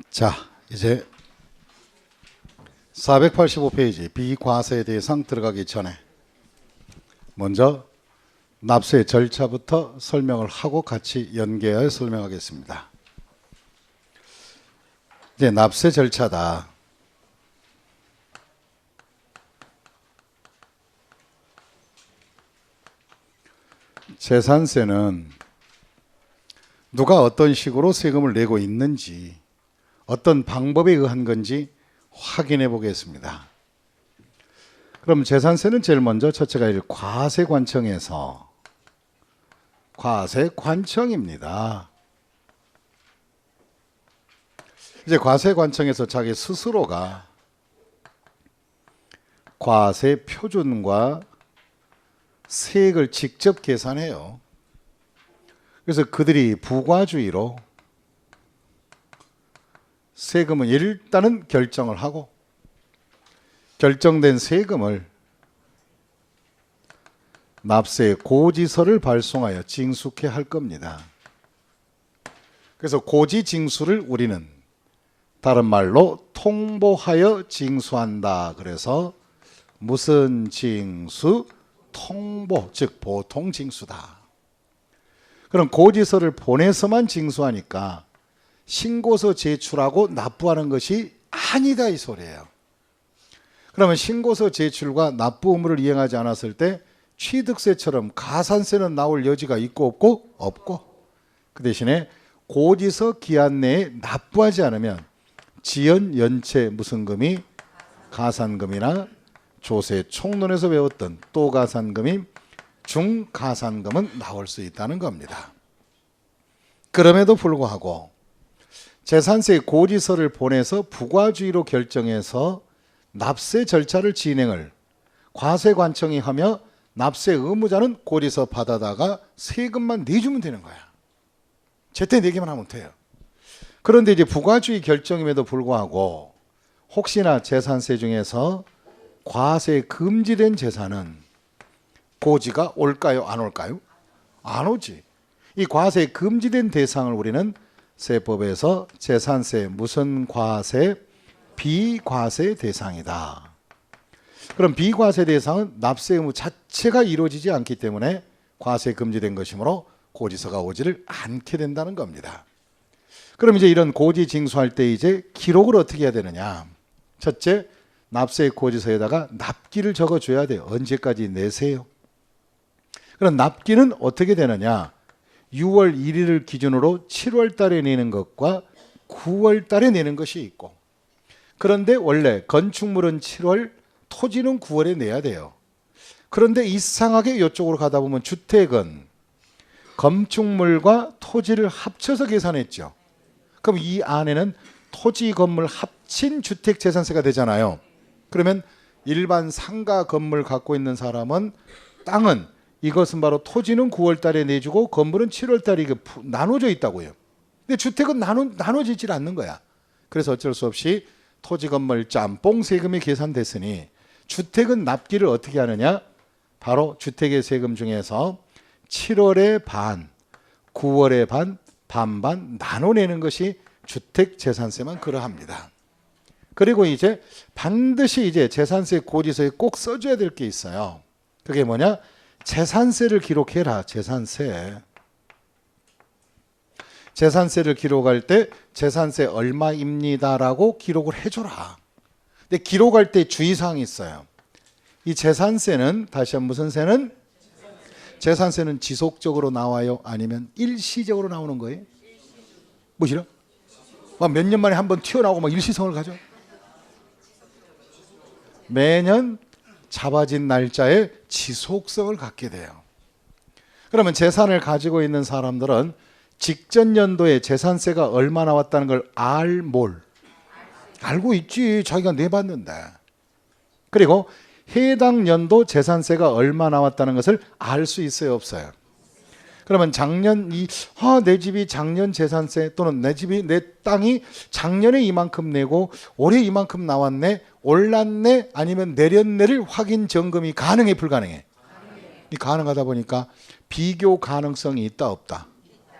자, 이제 485페이지 비과세 대상 들어가기 전에 먼저 납세 절차부터 설명을 하고 같이 연계하여 설명하겠습니다. 이제 납세 절차다. 재산세는 누가 어떤 식으로 세금을 내고 있는지, 어떤 방법에 의한 건지 확인해 보겠습니다. 그럼 재산세는 제일 먼저 첫째가 과세관청에서, 과세관청입니다. 이제 과세관청에서 자기 스스로가 과세 표준과 세액을 직접 계산해요. 그래서 그들이 부과주의로 세금은 일단은 결정을 하고, 결정된 세금을 납세 고지서를 발송하여 징수케 할 겁니다. 그래서 고지징수를 우리는 다른 말로 통보하여 징수한다. 그래서 무슨 징수? 통보, 즉 보통징수다. 그럼 고지서를 보내서만 징수하니까 신고서 제출하고 납부하는 것이 아니다 이 소리예요. 그러면 신고서 제출과 납부 의무를 이행하지 않았을 때 취득세처럼 가산세는 나올 여지가 있고 없고? 없고. 그 대신에 고지서 기한 내에 납부하지 않으면 지연 연체 무슨 금이? 가산금이나 조세 총론에서 배웠던 또 가산금인 중가산금은 나올 수 있다는 겁니다. 그럼에도 불구하고 재산세 고지서를 보내서 부과주의로 결정해서 납세 절차를 진행을 과세관청이 하며 납세 의무자는 고지서 받아다가 세금만 내주면 되는 거야. 제때 내기만 하면 돼요. 그런데 이제 부과주의 결정임에도 불구하고 혹시나 재산세 중에서 과세 금지된 재산은 고지가 올까요? 안 올까요? 안 오지. 이 과세 금지된 대상을 우리는 세법에서 재산세 무슨 과세? 비과세 대상이다. 그럼 비과세 대상은 납세 의무 자체가 이루어지지 않기 때문에 과세 금지된 것이므로 고지서가 오지를 않게 된다는 겁니다. 그럼 이제 이런 고지 징수할 때 이제 기록을 어떻게 해야 되느냐? 첫째, 납세 고지서에다가 납기를 적어줘야 돼요. 언제까지 내세요? 그럼 납기는 어떻게 되느냐? 6월 1일을 기준으로 7월 달에 내는 것과 9월 달에 내는 것이 있고, 그런데 원래 건축물은 7월, 토지는 9월에 내야 돼요. 그런데 이상하게 이쪽으로 가다 보면 주택은 건축물과 토지를 합쳐서 계산했죠. 그럼 이 안에는 토지 건물 합친 주택재산세가 되잖아요. 그러면 일반 상가 건물 갖고 있는 사람은 땅은 이것은 바로 토지는 9월 달에 내주고 건물은 7월 달에 나눠져 있다고요. 근데 주택은 나눠지질 않는 거야. 그래서 어쩔 수 없이 토지 건물 짬뽕 세금이 계산됐으니 주택은 납기를 어떻게 하느냐? 바로 주택의 세금 중에서 7월에 반, 9월에 반, 반반 나눠내는 것이 주택재산세만 그러합니다. 그리고 이제 반드시 이제 재산세 고지서에 꼭 써줘야 될 게 있어요. 그게 뭐냐? 재산세를 기록해라. 재산세를 기록할 때 재산세 얼마입니다라고 기록을 해줘라. 근데 기록할 때 주의사항이 있어요. 이 재산세는 다시 한번 무슨 세는? 재산세는 지속적으로 나와요? 아니면 일시적으로 나오는 거예요? 뭐 싫어? 몇 년 만에 한번 튀어나오고 막 일시성을 가져? 매년 잡아진 날짜에 지속성을 갖게 돼요. 그러면 재산을 가지고 있는 사람들은 직전 연도에 재산세가 얼마 나왔다는 걸 알고 있지. 자기가 내봤는데. 그리고 해당 연도 재산세가 얼마 나왔다는 것을 알 수 있어요? 없어요? 그러면 작년 내 집이 작년 재산세 또는 내 땅이 작년에 이만큼 내고 올해 이만큼 나왔네, 올랐네, 아니면 내렸네를 확인 점검이 가능해 불가능해? 가능하다 보니까 비교 가능성이 있다 없다?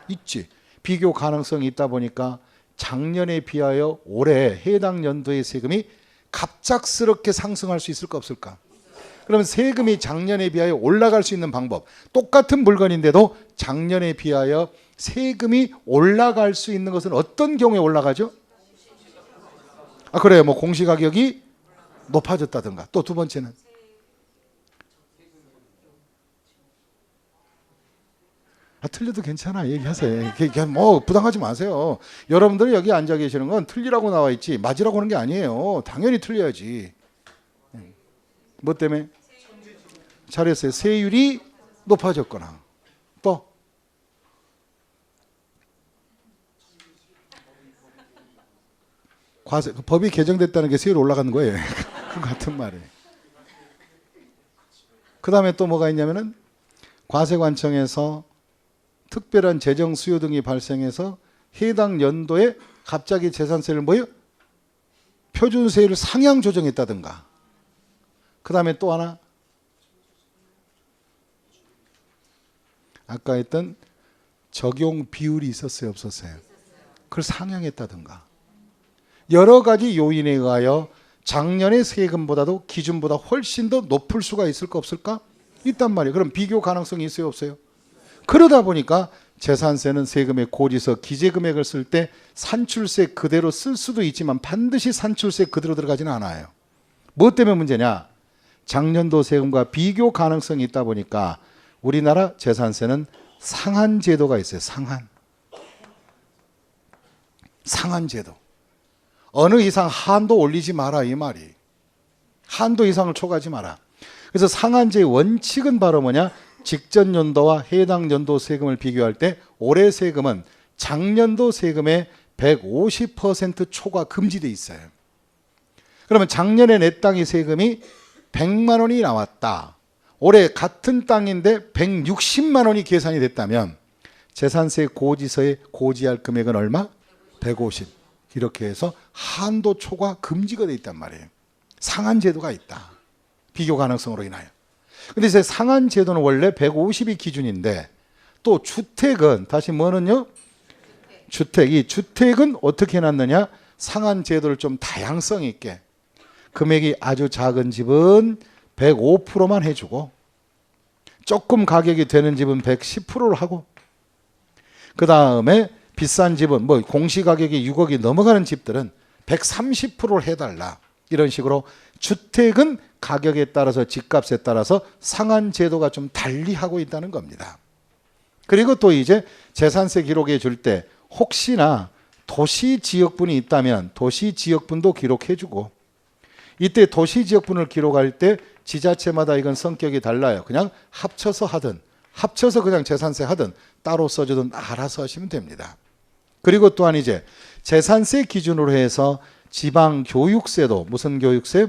있지. 비교 가능성이 있다 보니까 작년에 비하여 올해 해당 연도의 세금이 갑작스럽게 상승할 수 있을까 없을까? 그러면 세금이 작년에 비하여 올라갈 수 있는 방법, 똑같은 물건인데도 작년에 비하여 세금이 올라갈 수 있는 것은 어떤 경우에 올라가죠? 그래요. 뭐 공시가격이 높아졌다든가. 또 두 번째는 틀려도 괜찮아. 얘기하세요. 뭐 부담하지 마세요. 여러분들이 여기 앉아 계시는 건 틀리라고 나와 있지 맞으라고 하는 게 아니에요. 당연히 틀려야지. 뭐 때문에? 잘했어요. 세율이 높아졌거나 또 과세, 법이 개정됐다는 게 세율이 올라가는 거예요. 그 같은 말이에요. 그 다음에 또 뭐가 있냐면은 과세관청에서 특별한 재정 수요 등이 발생해서 해당 연도에 갑자기 재산세를 뭐요? 표준세율을 상향 조정했다든가. 그 다음에 또 하나 아까 했던 적용 비율이 있었어요 없었어요? 그걸 상향했다든가. 여러 가지 요인에 의하여 작년의 세금보다도 기준보다 훨씬 더 높을 수가 있을까 없을까? 있단 말이에요. 그럼 비교 가능성이 있어요 없어요? 그러다 보니까 재산세는 세금의 고지서 기재금액을 쓸 때 산출세 그대로 쓸 수도 있지만 반드시 산출세 그대로 들어가지는 않아요. 뭐 때문에 문제냐? 작년도 세금과 비교 가능성이 있다 보니까 우리나라 재산세는 상한 제도가 있어요. 상한 제도. 어느 이상 한도 올리지 마라 이 말이. 한도 이상을 초과하지 마라. 그래서 상한제의 원칙은 바로 뭐냐? 직전 연도와 해당 연도 세금을 비교할 때 올해 세금은 작년도 세금의 150% 초과 금지되어 있어요. 그러면 작년에 내 땅의 세금이 100만 원이 나왔다. 올해 같은 땅인데 160만 원이 계산이 됐다면 재산세 고지서에 고지할 금액은 얼마? 150. 이렇게 해서 한도 초과 금지가 되어 있단 말이에요. 상한 제도가 있다. 비교 가능성으로 인하여. 근데 이제 상한 제도는 원래 150이 기준인데 또 주택은 다시 뭐는요? 이 주택은 어떻게 해놨느냐? 상한 제도를 좀 다양성 있게 금액이 아주 작은 집은 105%만 해주고 조금 가격이 되는 집은 110%를 하고 그 다음에 비싼 집은 뭐 공시가격이 6억이 넘어가는 집들은 130%를 해달라. 이런 식으로 주택은 가격에 따라서 집값에 따라서 상한 제도가 좀 달리하고 있다는 겁니다. 그리고 또 이제 재산세 기록해 줄 때 혹시나 도시 지역분이 있다면 도시 지역분도 기록해 주고 이때 도시 지역분을 기록할 때 지자체마다 이건 성격이 달라요. 그냥 합쳐서 하든 합쳐서 그냥 재산세 하든 따로 써주든 알아서 하시면 됩니다. 그리고 또한 이제 재산세 기준으로 해서 지방교육세도 무슨 교육세?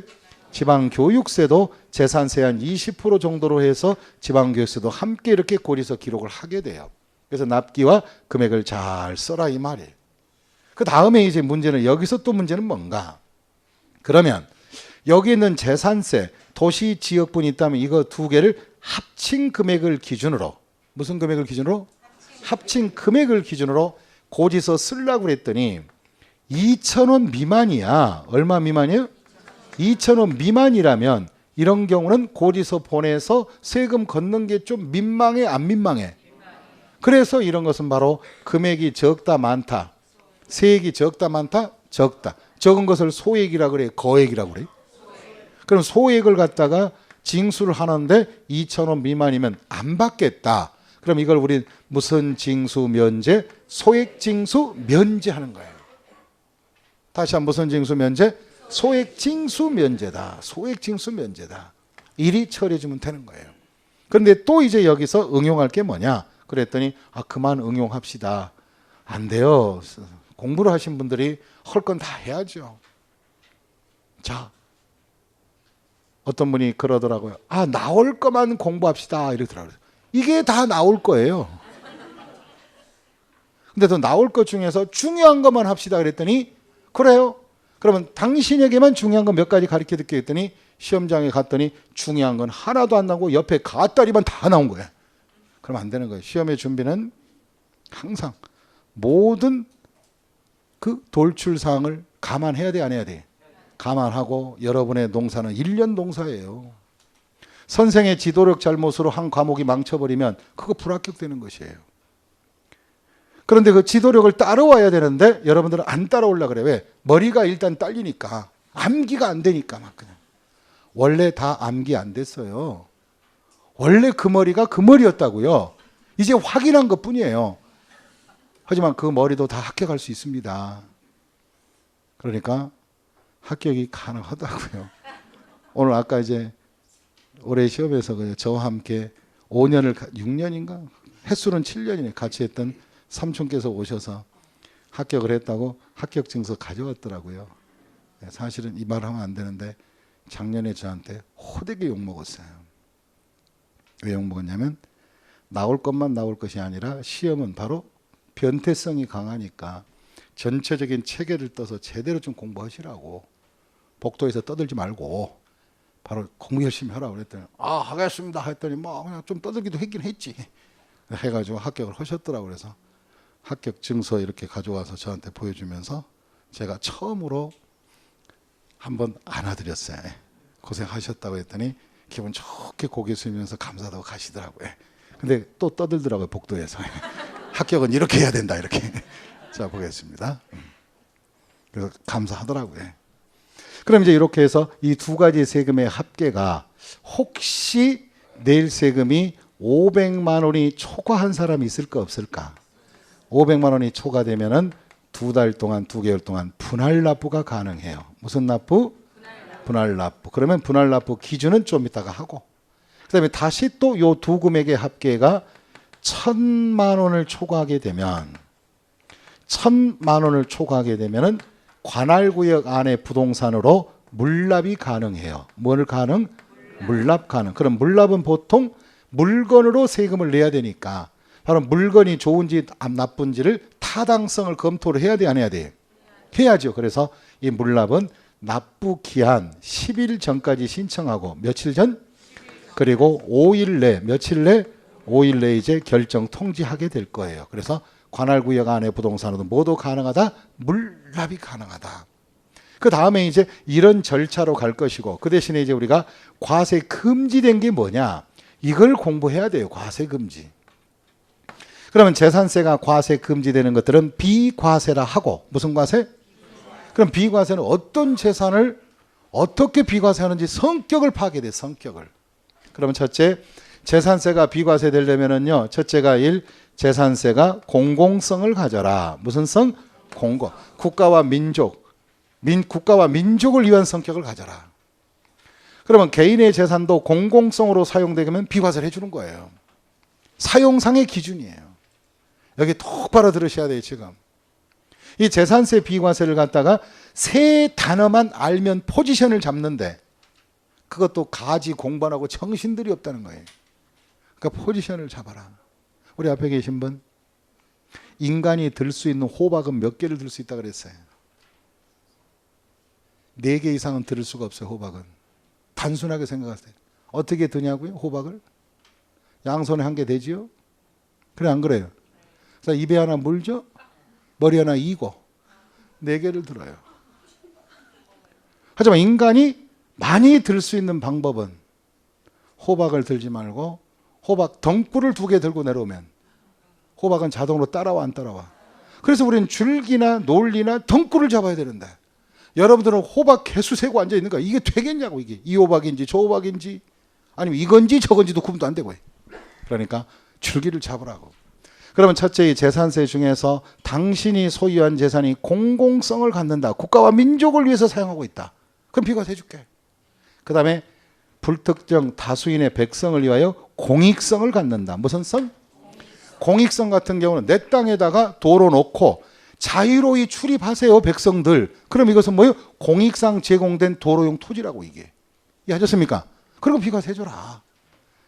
지방교육세도 재산세 한 20% 정도로 해서 지방교육세도 함께 이렇게 고리서 기록을 하게 돼요. 그래서 납기와 금액을 잘 써라 이 말이에요. 그 다음에 이제 문제는 여기서 또 문제는 뭔가? 그러면 여기 있는 재산세 도시 지역분이 있다면 이거 두 개를 합친 금액을 기준으로 무슨 금액을 기준으로? 합친 금액을 기준으로 고지서 쓰려고 그랬더니 2,000원 미만이야. 얼마 미만이에요? 2,000원 미만이라면 이런 경우는 고지서 보내서 세금 걷는 게 좀 민망해 안 민망해? 그래서 이런 것은 바로 금액이 적다 많다. 세액이 적다 많다? 적다. 적은 것을 소액이라고 그래? 거액이라고 그래? 그럼 소액을 갖다가 징수를 하는데 2,000원 미만이면 안 받겠다. 그럼 이걸 우리 무슨 징수 면제? 소액 징수 면제하는 거예요. 다시 한번 무슨 징수 면제? 소액 징수 면제다. 소액 징수 면제다. 이리 처리해 주면 되는 거예요. 그런데 또 이제 여기서 응용할 게 뭐냐? 그랬더니 그만 응용합시다. 안 돼요. 공부를 하신 분들이 할 건 다 해야죠. 자, 어떤 분이 그러더라고요. 나올 것만 공부합시다. 이러더라고요. 이게 다 나올 거예요. 근데 또 나올 것 중에서 중요한 것만 합시다. 그랬더니 그래요? 그러면 당신에게만 중요한 거 몇 가지 가르쳐 듣게 했더니 시험장에 갔더니 중요한 건 하나도 안 나오고 옆에 가따리만 다 나온 거예요. 그럼 안 되는 거예요. 시험의 준비는 항상 모든 그 돌출사항을 감안해야 돼, 안 해야 돼? 감안하고 여러분의 농사는 1년 농사예요. 선생의 지도력 잘못으로 한 과목이 망쳐버리면 그거 불합격되는 것이에요. 그런데 그 지도력을 따라와야 되는데 여러분들은 안 따라오려고 그래. 왜? 머리가 일단 딸리니까. 암기가 안 되니까 막 그냥. 원래 다 암기 안 됐어요. 원래 그 머리가 그 머리였다고요. 이제 확인한 것뿐이에요. 하지만 그 머리도 다 합격할 수 있습니다. 그러니까 합격이 가능하다고요. 오늘 아까 이제 올해 시험에서 저와 함께 5년을 6년인가? 횟수는 7년이네 같이 했던 삼촌께서 오셔서 합격을 했다고 합격 증서 가져왔더라고요. 사실은 이 말 하면 안 되는데 작년에 저한테 호되게 욕먹었어요. 왜 욕먹었냐면 나올 것만 나올 것이 아니라 시험은 바로 변태성이 강하니까 전체적인 체계를 떠서 제대로 좀 공부하시라고, 복도에서 떠들지 말고 바로 공부 열심히 하라고 그랬더니 하겠습니다 했더니 뭐 그냥 좀 떠들기도 했긴 했지 해가지고 합격을 하셨더라고요. 그래서 합격 증서 이렇게 가져와서 저한테 보여주면서 제가 처음으로 한번 안아드렸어요. 고생하셨다고 했더니 기분 좋게 고개 숙이면서 감사하다고 가시더라고요. 근데 또 떠들더라고요, 복도에서. 합격은 이렇게 해야 된다, 이렇게. 자, 보겠습니다. 그래서 감사하더라고요. 그럼 이제 이렇게 해서 이 두 가지 세금의 합계가 혹시 내일 세금이 500만 원이 초과한 사람이 있을까 없을까? 500만 원이 초과되면은 2달 동안 2개월 동안 분할 납부가 가능해요. 무슨 납부? 분할 납부. 그러면 분할 납부 기준은 좀 이따가 하고, 그다음에 다시 또 요 두 금액의 합계가 1,000만 원을 초과하게 되면 1,000만 원을 초과하게 되면은 관할구역 안에 부동산으로 물납이 가능해요. 뭘 가능? 물납 가능. 그럼 물납은 보통 물건으로 세금을 내야 되니까 바로 물건이 좋은지 나쁜지를 타당성을 검토를 해야 돼, 안 해야 돼? 해야죠. 그래서 이 물납은 납부 기한 10일 전까지 신청하고 며칠 전? 그리고 5일 내, 며칠 내? 5일 내에 이제 결정 통지하게 될 거예요. 그래서 관할구역 안에 부동산으로 모두 가능하다, 물납이 가능하다. 그 다음에 이제 이런 절차로 갈 것이고, 그 대신에 이제 우리가 과세 금지된 게 뭐냐, 이걸 공부해야 돼요. 과세 금지. 그러면 재산세가 과세 금지되는 것들은 비과세라 하고, 무슨 과세? 그럼 비과세는 어떤 재산을 어떻게 비과세하는지 성격을 파악해야 돼, 성격을. 그러면 첫째, 재산세가 비과세 되려면은요, 첫째가 재산세가 공공성을 가져라. 무슨 성? 공공. 국가와 민족을 위한 성격을 가져라. 그러면 개인의 재산도 공공성으로 사용되면 비과세를 해주는 거예요. 사용상의 기준이에요. 여기 똑바로 들으셔야 돼요, 지금. 이 재산세 비과세를 갖다가 세 단어만 알면 포지션을 잡는데 그것도 가지 공부하고 정신들이 없다는 거예요. 그러니까 포지션을 잡아라. 우리 앞에 계신 분, 인간이 들 수 있는 호박은 몇 개를 들 수 있다 그랬어요? 4개 이상은 들을 수가 없어요. 호박은. 단순하게 생각하세요. 어떻게 드냐고요? 호박을? 양손에 1개 되지요? 그래, 안 그래요? 그래서 입에 하나 물죠? 머리 하나 이고 4개를 들어요. 하지만 인간이 많이 들 수 있는 방법은 호박을 들지 말고 호박 덩굴을 2개 들고 내려오면 호박은 자동으로 따라와, 안 따라와? 그래서 우리는 줄기나 논리나 덩굴을 잡아야 되는데 여러분들은 호박 개수 세고 앉아 있는 거야. 이게 되겠냐고. 이게 이 호박인지 저 호박인지 아니면 이건지 저건지도 구분도 안 되고. 그러니까 줄기를 잡으라고. 그러면 첫째, 이 재산세 중에서 당신이 소유한 재산이 공공성을 갖는다, 국가와 민족을 위해서 사용하고 있다, 그럼 비과세 해줄게. 그 다음에 불특정 다수인의 백성을 위하여 공익성을 갖는다. 무슨 성? 공익성 같은 경우는 내 땅에다가 도로 놓고 자유로이 출입하세요, 백성들. 그럼 이것은 뭐예요? 공익상 제공된 도로용 토지라고, 이게. 이해하셨습니까? 그리고 비과세 해줘라.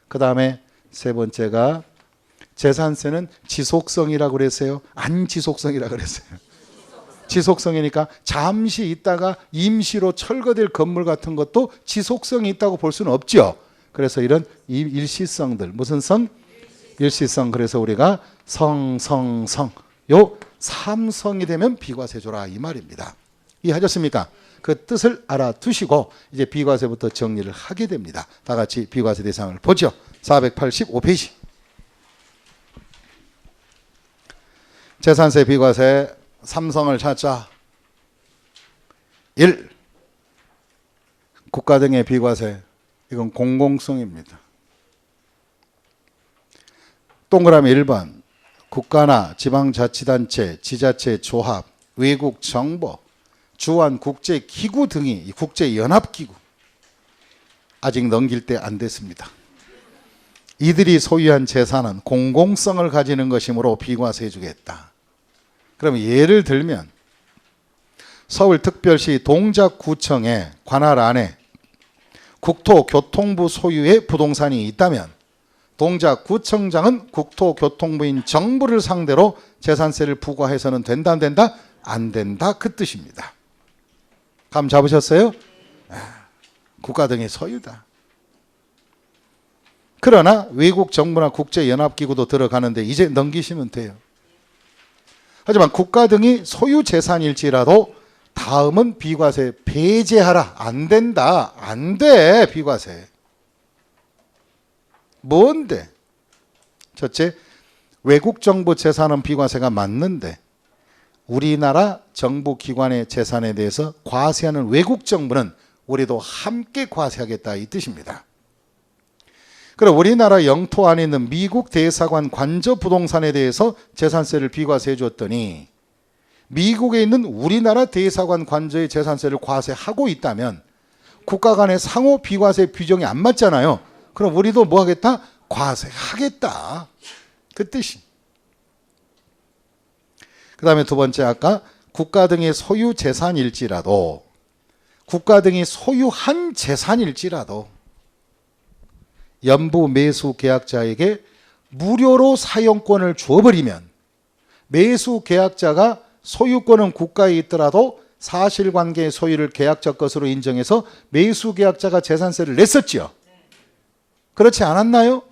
그 다음에 세 번째가 재산세는 지속성이라고 그랬어요? 안지속성이라고 그랬어요? 지속성이니까 잠시 있다가 임시로 철거될 건물 같은 것도 지속성이 있다고 볼 수는 없죠. 그래서 이런 일시성들, 무슨 성? 일시성. 그래서 우리가 성, 요 삼성이 되면 비과세조라 이 말입니다. 이해하셨습니까? 그 뜻을 알아두시고 이제 비과세부터 정리를 하게 됩니다. 다 같이 비과세 대상을 보죠. 485페이지. 재산세 비과세 삼성을 찾자. 1. 국가 등의 비과세. 이건 공공성입니다. 동그라미 1번. 국가나 지방자치단체, 지자체 조합, 외국 정보, 주한 국제기구 등이 국제연합기구. 아직 넘길 때 안 됐습니다. 이들이 소유한 재산은 공공성을 가지는 것이므로 비과세해 주겠다. 그럼 예를 들면 서울특별시 동작구청의 관할 안에 국토교통부 소유의 부동산이 있다면 동작구청장은 국토교통부인 정부를 상대로 재산세를 부과해서는 된다 안 된다? 안 된다 그 뜻입니다. 감 잡으셨어요? 국가 등의 소유다. 그러나 외국 정부나 국제연합기구도 들어가는데 이제 넘기시면 돼요. 하지만 국가 등이 소유 재산일지라도 다음은 비과세 배제하라. 안 된다. 안 돼. 비과세. 뭔데? 첫째, 외국 정부 재산은 비과세가 맞는데 우리나라 정부 기관의 재산에 대해서 과세하는 외국 정부는 우리도 함께 과세하겠다 이 뜻입니다. 그럼 우리나라 영토 안에 있는 미국 대사관 관저 부동산에 대해서 재산세를 비과세해 줬더니 미국에 있는 우리나라 대사관 관저의 재산세를 과세하고 있다면 국가 간의 상호 비과세 규정이 안 맞잖아요. 그럼 우리도 뭐 하겠다? 과세하겠다. 그 뜻이. 그 다음에 두 번째 아까 국가 등의 소유 재산일지라도 국가 등이 소유한 재산일지라도 연부 매수 계약자에게 무료로 사용권을 주어버리면 매수 계약자가 소유권은 국가에 있더라도 사실관계의 소유를 계약자 것으로 인정해서 매수 계약자가 재산세를 냈었지요. 그렇지 않았나요?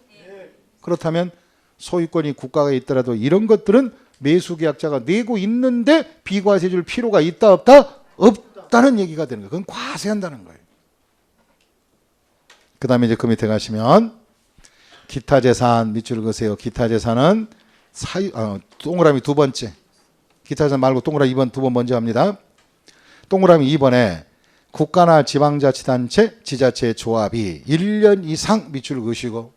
그렇다면 소유권이 국가가 있더라도 이런 것들은 매수 계약자가 내고 있는데 비과세 줄 필요가 있다 없다? 없다는 얘기가 되는 거예요. 그건 과세한다는 거예요. 그 다음에 이제 그 밑에 가시면 기타 재산 밑줄 그으세요. 기타 재산은 동그라미 두 번째. 기타 재산 말고 동그라미 2번 두 번 먼저 합니다. 동그라미 2번에 국가나 지방자치단체, 지자체 조합이 1년 이상 밑줄 그으시고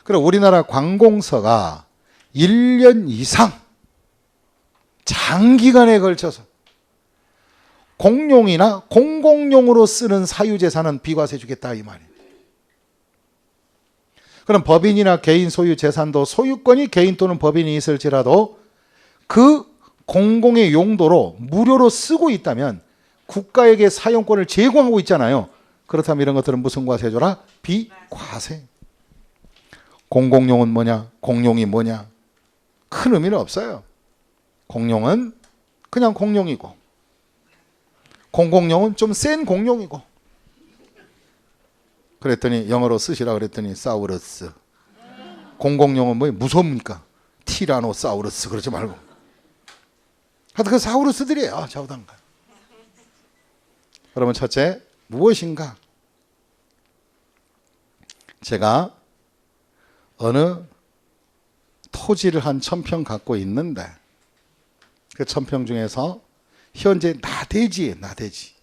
그럼 우리나라 관공서가 1년 이상 장기간에 걸쳐서 공용이나 공공용으로 쓰는 사유재산은 비과세 주겠다 이 말이에요. 그럼 법인이나 개인 소유 재산도 소유권이 개인 또는 법인이 있을지라도 그 공공의 용도로 무료로 쓰고 있다면 국가에게 사용권을 제공하고 있잖아요. 그렇다면 이런 것들은 무슨 과세 줘라? 비과세. 공공용은 뭐냐? 공용이 뭐냐? 큰 의미는 없어요. 공용은 그냥 공용이고 공공용은 좀 센 공용이고 그랬더니 영어로 쓰시라 그랬더니 사우루스. 공공용은 뭐예요? 무섭습니까? 티라노사우루스 그러지 말고 하여튼 그 사우루스들이에요. 좌우당가. 그러면 첫째 무엇인가? 제가 어느 토지를 한 1000평 갖고 있는데 그 1000평 중에서 현재 나대지예요. 나대지.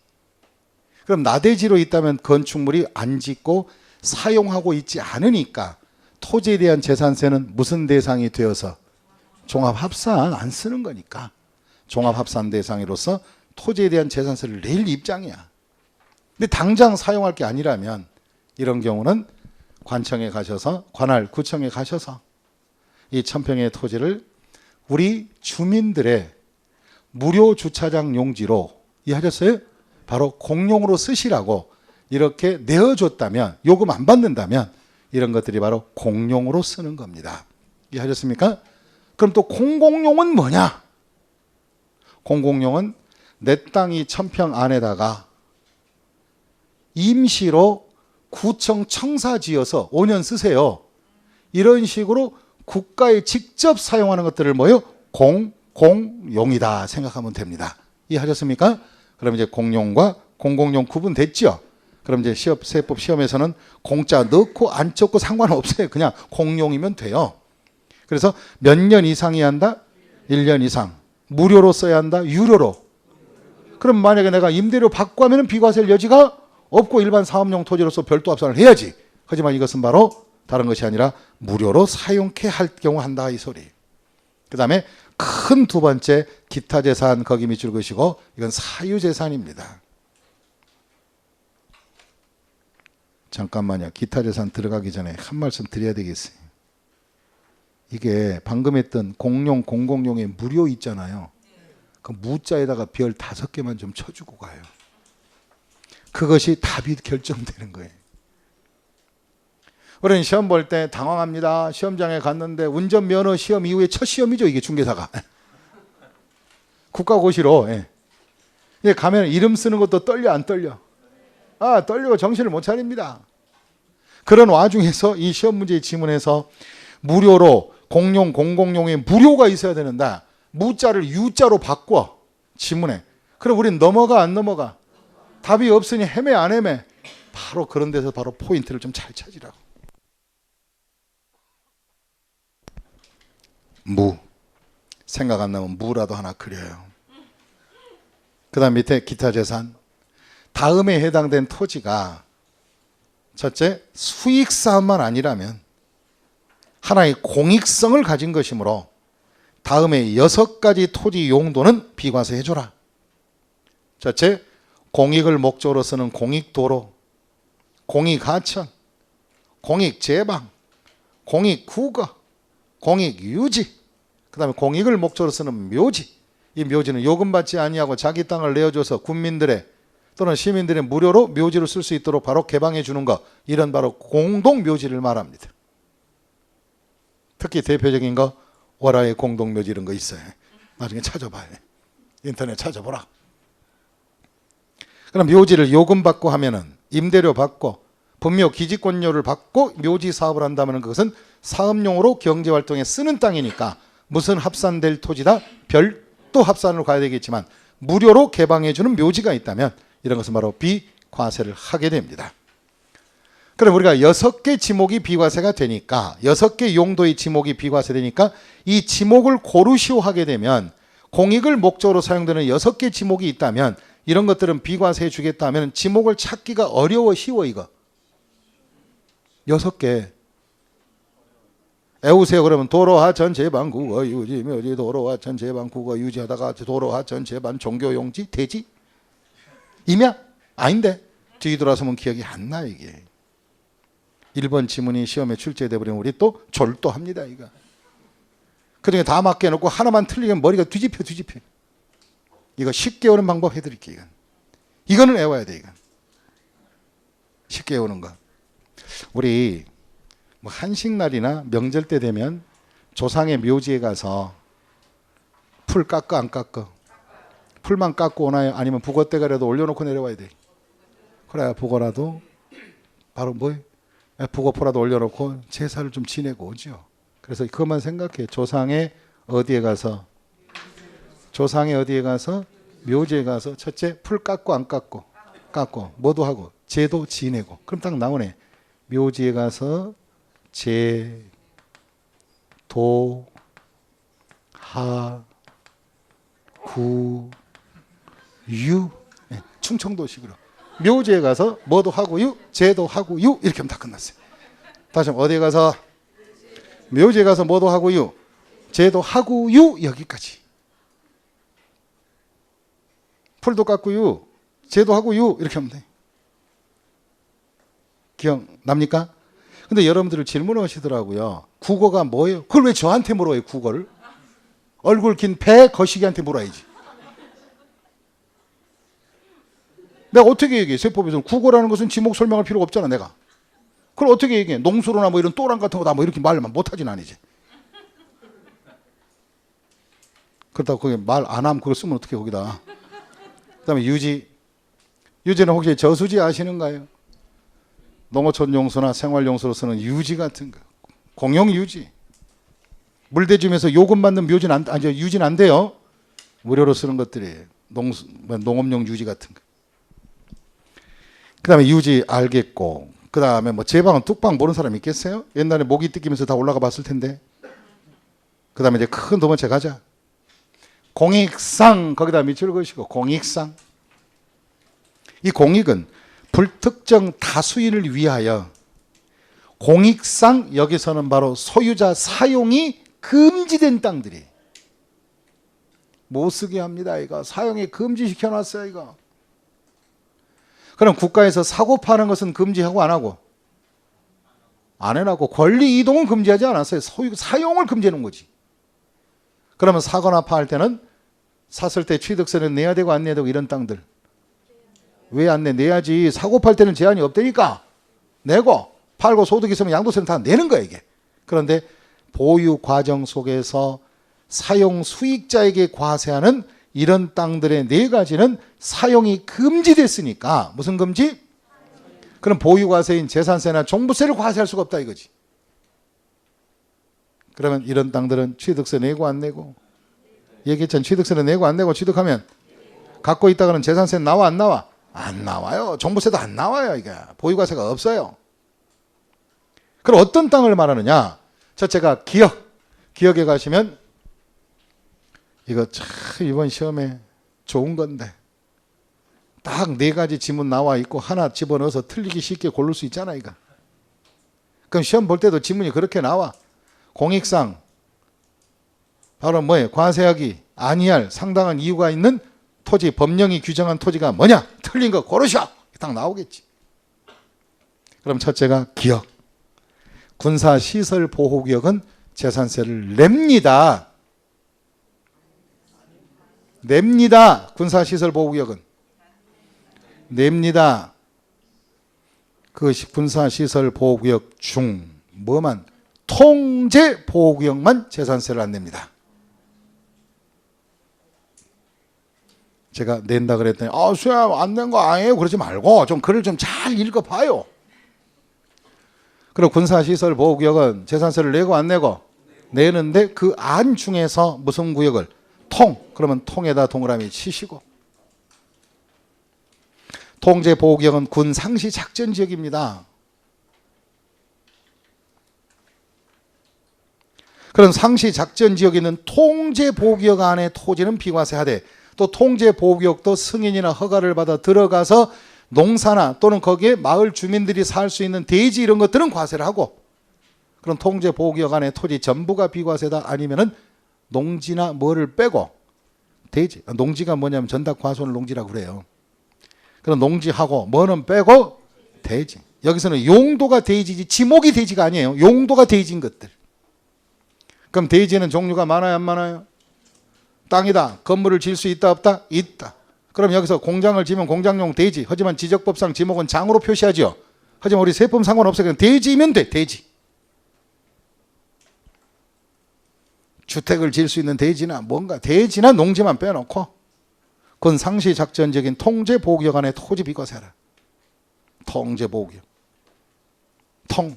그럼 나대지로 있다면 건축물이 안 짓고 사용하고 있지 않으니까 토지에 대한 재산세는 무슨 대상이 되어서 종합합산 안 쓰는 거니까 종합합산 대상으로서 토지에 대한 재산세를 낼 입장이야. 근데 당장 사용할 게 아니라면 이런 경우는 관청에 가셔서 관할 구청에 가셔서 이 1000평의 토지를 우리 주민들의 무료 주차장 용지로 이해하셨어요? 바로 공용으로 쓰시라고 이렇게 내어줬다면 요금 안 받는다면 이런 것들이 바로 공용으로 쓰는 겁니다. 이해하셨습니까? 그럼 또 공공용은 뭐냐? 공공용은 내 땅이 1000평 안에다가 임시로 구청 청사 지어서 5년 쓰세요. 이런 식으로 국가에 직접 사용하는 것들을 뭐요? 공용이다 생각하면 됩니다. 이해하셨습니까? 그럼 이제 공용과 공공용 구분됐죠? 그럼 이제 세법 시험에서는 공짜 넣고 안 적고 상관없어요. 그냥 공용이면 돼요. 그래서 몇 년 이상이 한다? 1년 이상. 무료로 써야 한다? 유료로. 그럼 만약에 내가 임대료 받고 하면 비과세일 여지가 없고 일반 사업용 토지로서 별도 합산을 해야지. 하지만 이것은 바로 다른 것이 아니라 무료로 사용케 할 경우 한다 이 소리. 그 다음에 큰 두 번째 기타 재산 거기 밑줄 그시고 이건 사유재산입니다. 잠깐만요. 기타 재산 들어가기 전에 한 말씀 드려야 되겠어요. 이게 방금 했던 공용 공공용의 무료 있잖아요. 그 무자에다가 별 5개만 좀 쳐주고 가요. 그것이 답이 결정되는 거예요. 우리는 시험 볼 때 당황합니다. 시험장에 갔는데 운전면허 시험 이후에 첫 시험이죠. 이게 중개사가. 국가고시로. 예. 가면 이름 쓰는 것도 떨려 안 떨려? 아, 떨리고 정신을 못 차립니다. 그런 와중에서 이 시험 문제의 지문에서 무료로 공용 공공용에 무료가 있어야 되는데 무자를 유자로 바꿔 지문에. 그럼 우린 넘어가 안 넘어가? 답이 없으니 헤매 안 헤매? 바로 그런 데서 바로 포인트를 좀 잘 찾으라고. 무. 생각 안 나면 무라도 하나 그려요. 그 다음 밑에 기타 재산. 다음에 해당된 토지가 첫째 수익사업만 아니라면 하나의 공익성을 가진 것이므로 다음에 6가지 토지 용도는 비과세 해줘라. 첫째, 공익을 목적으로 쓰는 공익도로, 공익하천, 공익제방, 공익구거, 공익유지, 그 다음에 공익을 목적으로 쓰는 묘지. 이 묘지는 요금받지 아니하고 자기 땅을 내어줘서 군민들의 또는 시민들의 무료로 묘지를 쓸 수 있도록 바로 개방해 주는 것. 이런 바로 공동묘지를 말합니다. 특히 대표적인 거 월화의 공동묘지 이런 거 있어요. 나중에 찾아봐요. 인터넷 찾아보라. 그럼 묘지를 요금받고 하면은 임대료 받고 분묘 기지권료를 받고 묘지 사업을 한다면 그것은 사업용으로 경제활동에 쓰는 땅이니까 무슨 합산될 토지다 별도 합산으로 가야 되겠지만 무료로 개방해 주는 묘지가 있다면 이런 것은 바로 비과세를 하게 됩니다. 그럼 우리가 6개 지목이 비과세가 되니까 6개 용도의 지목이 비과세 되니까 이 지목을 고르시오 하게 되면 공익을 목적으로 사용되는 6개 지목이 있다면 이런 것들은 비과세해 주겠다면 지목을 찾기가 어려워 쉬워 이거 6개 애우세요. 그러면 도로하천 제반 국어 유지 묘지 도로하천 제반 국어 유지하다가 도로하천 제반 종교용지 대지 이면 아닌데 뒤돌아서면 기억이 안 나 이게 1번 지문이 시험에 출제돼 버리면 우리 또 졸도합니다 이거. 그중에 다 맡겨놓고 하나만 틀리면 머리가 뒤집혀 이거 쉽게 오는 방법 해드릴게요. 이거는 외워야 돼 이거. 쉽게 외우는 거. 우리 뭐 한식날이나 명절 때 되면 조상의 묘지에 가서 풀 깎어 안 깎어? 풀만 깎고 오나요? 아니면 북어대가라도 올려놓고 내려와야 돼. 그래야 북어라도 바로 뭐예요? 북어포라도 올려놓고 제사를 좀 지내고 오죠. 그래서 그것만 생각해. 조상의 어디에 가서 묘지에 가서 첫째 풀 깎고 안 깎고 뭐도 하고 제도 지내고 그럼 딱 나오네. 묘지에 가서 제, 도, 하, 구, 유. 네, 충청도식으로. 묘지에 가서 뭐도 하고 유, 제도 하고 유 이렇게 하면 다 끝났어요. 다시 한번 어디에 가서 묘지에 가서 뭐도 하고 유, 제도 하고 유 여기까지. 풀도 깎고 유, 제도 하고 유 이렇게 하면 돼. 기억납니까? 근데 여러분들 질문을 하시더라고요. 국어가 뭐예요? 그걸 왜 저한테 물어요 국어를? 얼굴 긴 배 거시기한테 물어야지. 내가 어떻게 얘기해? 세법에서는 국어라는 것은 지목 설명할 필요가 없잖아 내가. 그걸 어떻게 얘기해? 농수로나 뭐 이런 또랑 같은 거다 뭐 이렇게 말만 못하진 아니지. 그렇다고 거기 말 안 하면 그걸 쓰면 어떻게 거기다. 그 다음에 유지. 유지는 혹시 저수지 아시는가요? 농어촌 용수나 생활용수로 쓰는 유지 같은 거. 공용 유지. 물대주면서 요금 받는 묘지는 아니 유지는 안 돼요. 무료로 쓰는 것들이 농업용 유지 같은 거. 그다음에 유지 알겠고, 그다음에 뭐 제방은 뚝방 모르는 사람 있겠어요? 옛날에 모기 뜯기면서 다 올라가 봤을 텐데. 그다음에 이제 큰 두 번째 가자. 공익상 거기다 밑줄 그으시고 공익상. 이 공익은 불특정 다수인을 위하여 공익상 여기서는 바로 소유자 사용이 금지된 땅들이 못 쓰게 합니다. 이거 사용이 금지시켜 놨어요. 이거. 그럼 국가에서 사고 파는 것은 금지하고 안 하고? 안 해놨고 권리 이동은 금지하지 않았어요. 사용을 금지해 놓은 거지. 그러면 사거나 파할 때는 샀을 때 취득세는 내야 되고 안 내야 되고 이런 땅들 왜 안 내? 내야지. 사고 팔 때는 제한이 없다니까. 내고 팔고 소득이 있으면 양도세는 다 내는 거야 이게. 그런데 보유 과정 속에서 사용 수익자에게 과세하는 이런 땅들의 네 가지는 사용이 금지됐으니까. 무슨 금지? 그럼 보유과세인 재산세나 종부세를 과세할 수가 없다 이거지. 그러면 이런 땅들은 취득세 내고 안 내고? 얘기했잖아. 취득세는 내고 안 내고. 취득하면 갖고 있다가는 재산세 나와 안 나와? 안 나와요. 종부세도 안 나와요. 이게 보유과세가 없어요. 그럼 어떤 땅을 말하느냐? 첫째가 기억에 가시면 이거 참 이번 시험에 좋은 건데 딱 네 가지 지문 나와 있고 하나 집어넣어서 틀리기 쉽게 고를 수 있잖아 이거. 그럼 시험 볼 때도 지문이 그렇게 나와. 공익상 바로 뭐예요? 과세하기 아니할 상당한 이유가 있는 토지, 법령이 규정한 토지가 뭐냐? 틀린 거 고르셔. 딱 나오겠지. 그럼 첫째가 기억. 군사시설보호구역은 재산세를 냅니다. 군사시설보호구역은 냅니다. 그 군사시설보호구역 중 뭐만? 통제보호구역만 재산세를 안 냅니다. 제가 낸다 그랬더니 수야 안 낸 거 아니에요? 그러지 말고 좀 글을 좀 잘 읽어봐요. 그리고 군사시설보호구역은 재산세를 내고 안 내고? 내는데 그 안 중에서 무슨 구역을? 그러면 통에다 동그라미 치시고. 통제보호구역은 군 상시작전지역입니다. 그런 상시작전지역에 있는 통제보호구역 안에 토지는 비과세하되 또 통제보호구역도 승인이나 허가를 받아 들어가서 농사나 또는 거기에 마을 주민들이 살 수 있는 대지 이런 것들은 과세를 하고, 그런 통제보호구역 안에 토지 전부가 비과세다 아니면은 농지나 뭐를 빼고 대지, 농지가 뭐냐면 전답과수원을 농지라고 그래요. 그런 농지하고 뭐는 빼고 대지. 여기서는 용도가 대지지 지목이 대지가 아니에요. 용도가 대지인 것들. 그럼 대지는 종류가 많아요 안 많아요? 땅이다. 건물을 지을 수 있다 없다? 있다. 그럼 여기서 공장을 지으면 공장용 대지. 하지만 지적법상 지목은 장으로 표시하죠. 하지만 우리 세법 상관없어요. 그냥 대지면 돼. 대지. 주택을 지을 수 있는 대지나 뭔가 대지나 농지만 빼놓고 그건 상시작전적인 통제보호구역 안에 토지 비과세하라. 통제보호구역. 통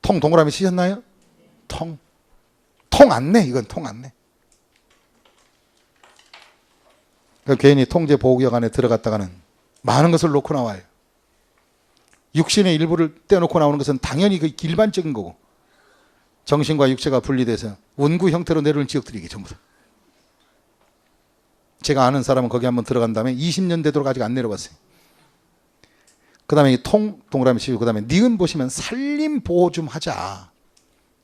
동그라미 치셨나요? 통 안 내. 이건 통 안 내. 그러니까 괜히 통제보호구역 안에 들어갔다가는 많은 것을 놓고 나와요. 육신의 일부를 떼놓고 나오는 것은 당연히 그 일반적인 거고, 정신과 육체가 분리돼서 원구 형태로 내려오는 지역들이 이게 전부 다. 제가 아는 사람은 거기 한번 들어간 다음에 20년 되도록 아직 안 내려왔어요. 그 다음에 동그라미 치고, 그 다음에 니은 보시면 산림보호 좀 하자.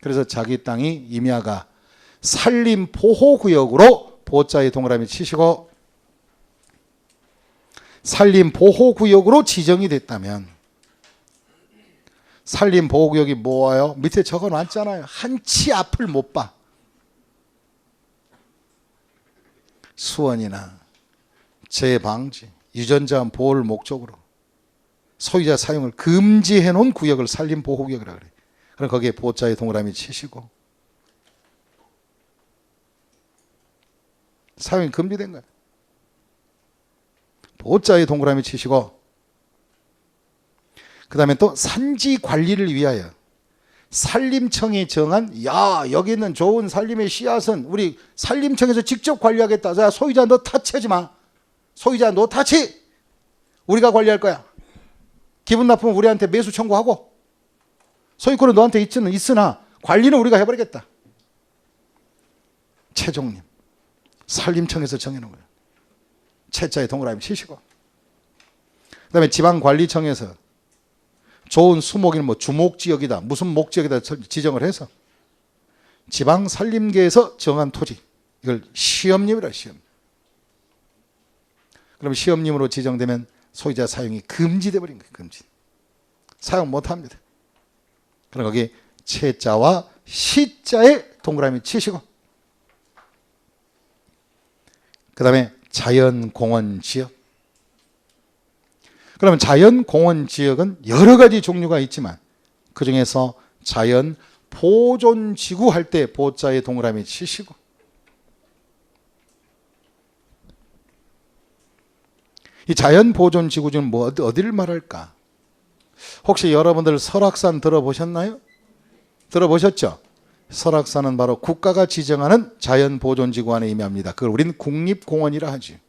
그래서 자기 땅이 임야가 산림보호구역으로 보자에 동그라미 치시고, 산림보호구역으로 지정이 됐다면, 산림보호구역이 뭐예요? 밑에 적어놨잖아요. 한치 앞을 못 봐. 수원이나 재방지, 유전자 보호를 목적으로 소유자 사용을 금지해 놓은 구역을 산림보호구역이라고 그래요. 그럼 거기에 보자에 동그라미 치시고, 사용이 금지된 거예요. 보자에 동그라미 치시고, 그 다음에 또 산지 관리를 위하여 산림청이 정한 야 여기 있는 좋은 산림의 씨앗은 우리 산림청에서 직접 관리하겠다. 자 소유자 너 타치하지 마. 소유자 너 타치. 우리가 관리할 거야. 기분 나쁘면 우리한테 매수 청구하고 소유권은 너한테 있으나 관리는 우리가 해버리겠다. 최종님 산림청에서 정해놓은 거예요. 채자에 동그라미 치시고 그 다음에 지방관리청에서 좋은 수목일 뭐 주목지역이다 무슨 목지역이다 지정을 해서 지방산림계에서 정한 토지 이걸 시험림이라 시험. 그럼 시험림으로 지정되면 소유자 사용이 금지돼 버린 거예요. 금지. 사용 못합니다. 그럼 거기 채자와 시자에 동그라미 치시고 그 다음에 자연공원지역. 그러면 자연공원지역은 여러 가지 종류가 있지만 그 중에서 자연보존지구 할 때 보자에 동그라미 치시고 이 자연보존지구 중에 뭐 어디를 말할까? 혹시 여러분들 설악산 들어보셨나요? 들어보셨죠? 설악산은 바로 국가가 지정하는 자연보존지구 안에 의미합니다. 그걸 우리는 국립공원이라 하지.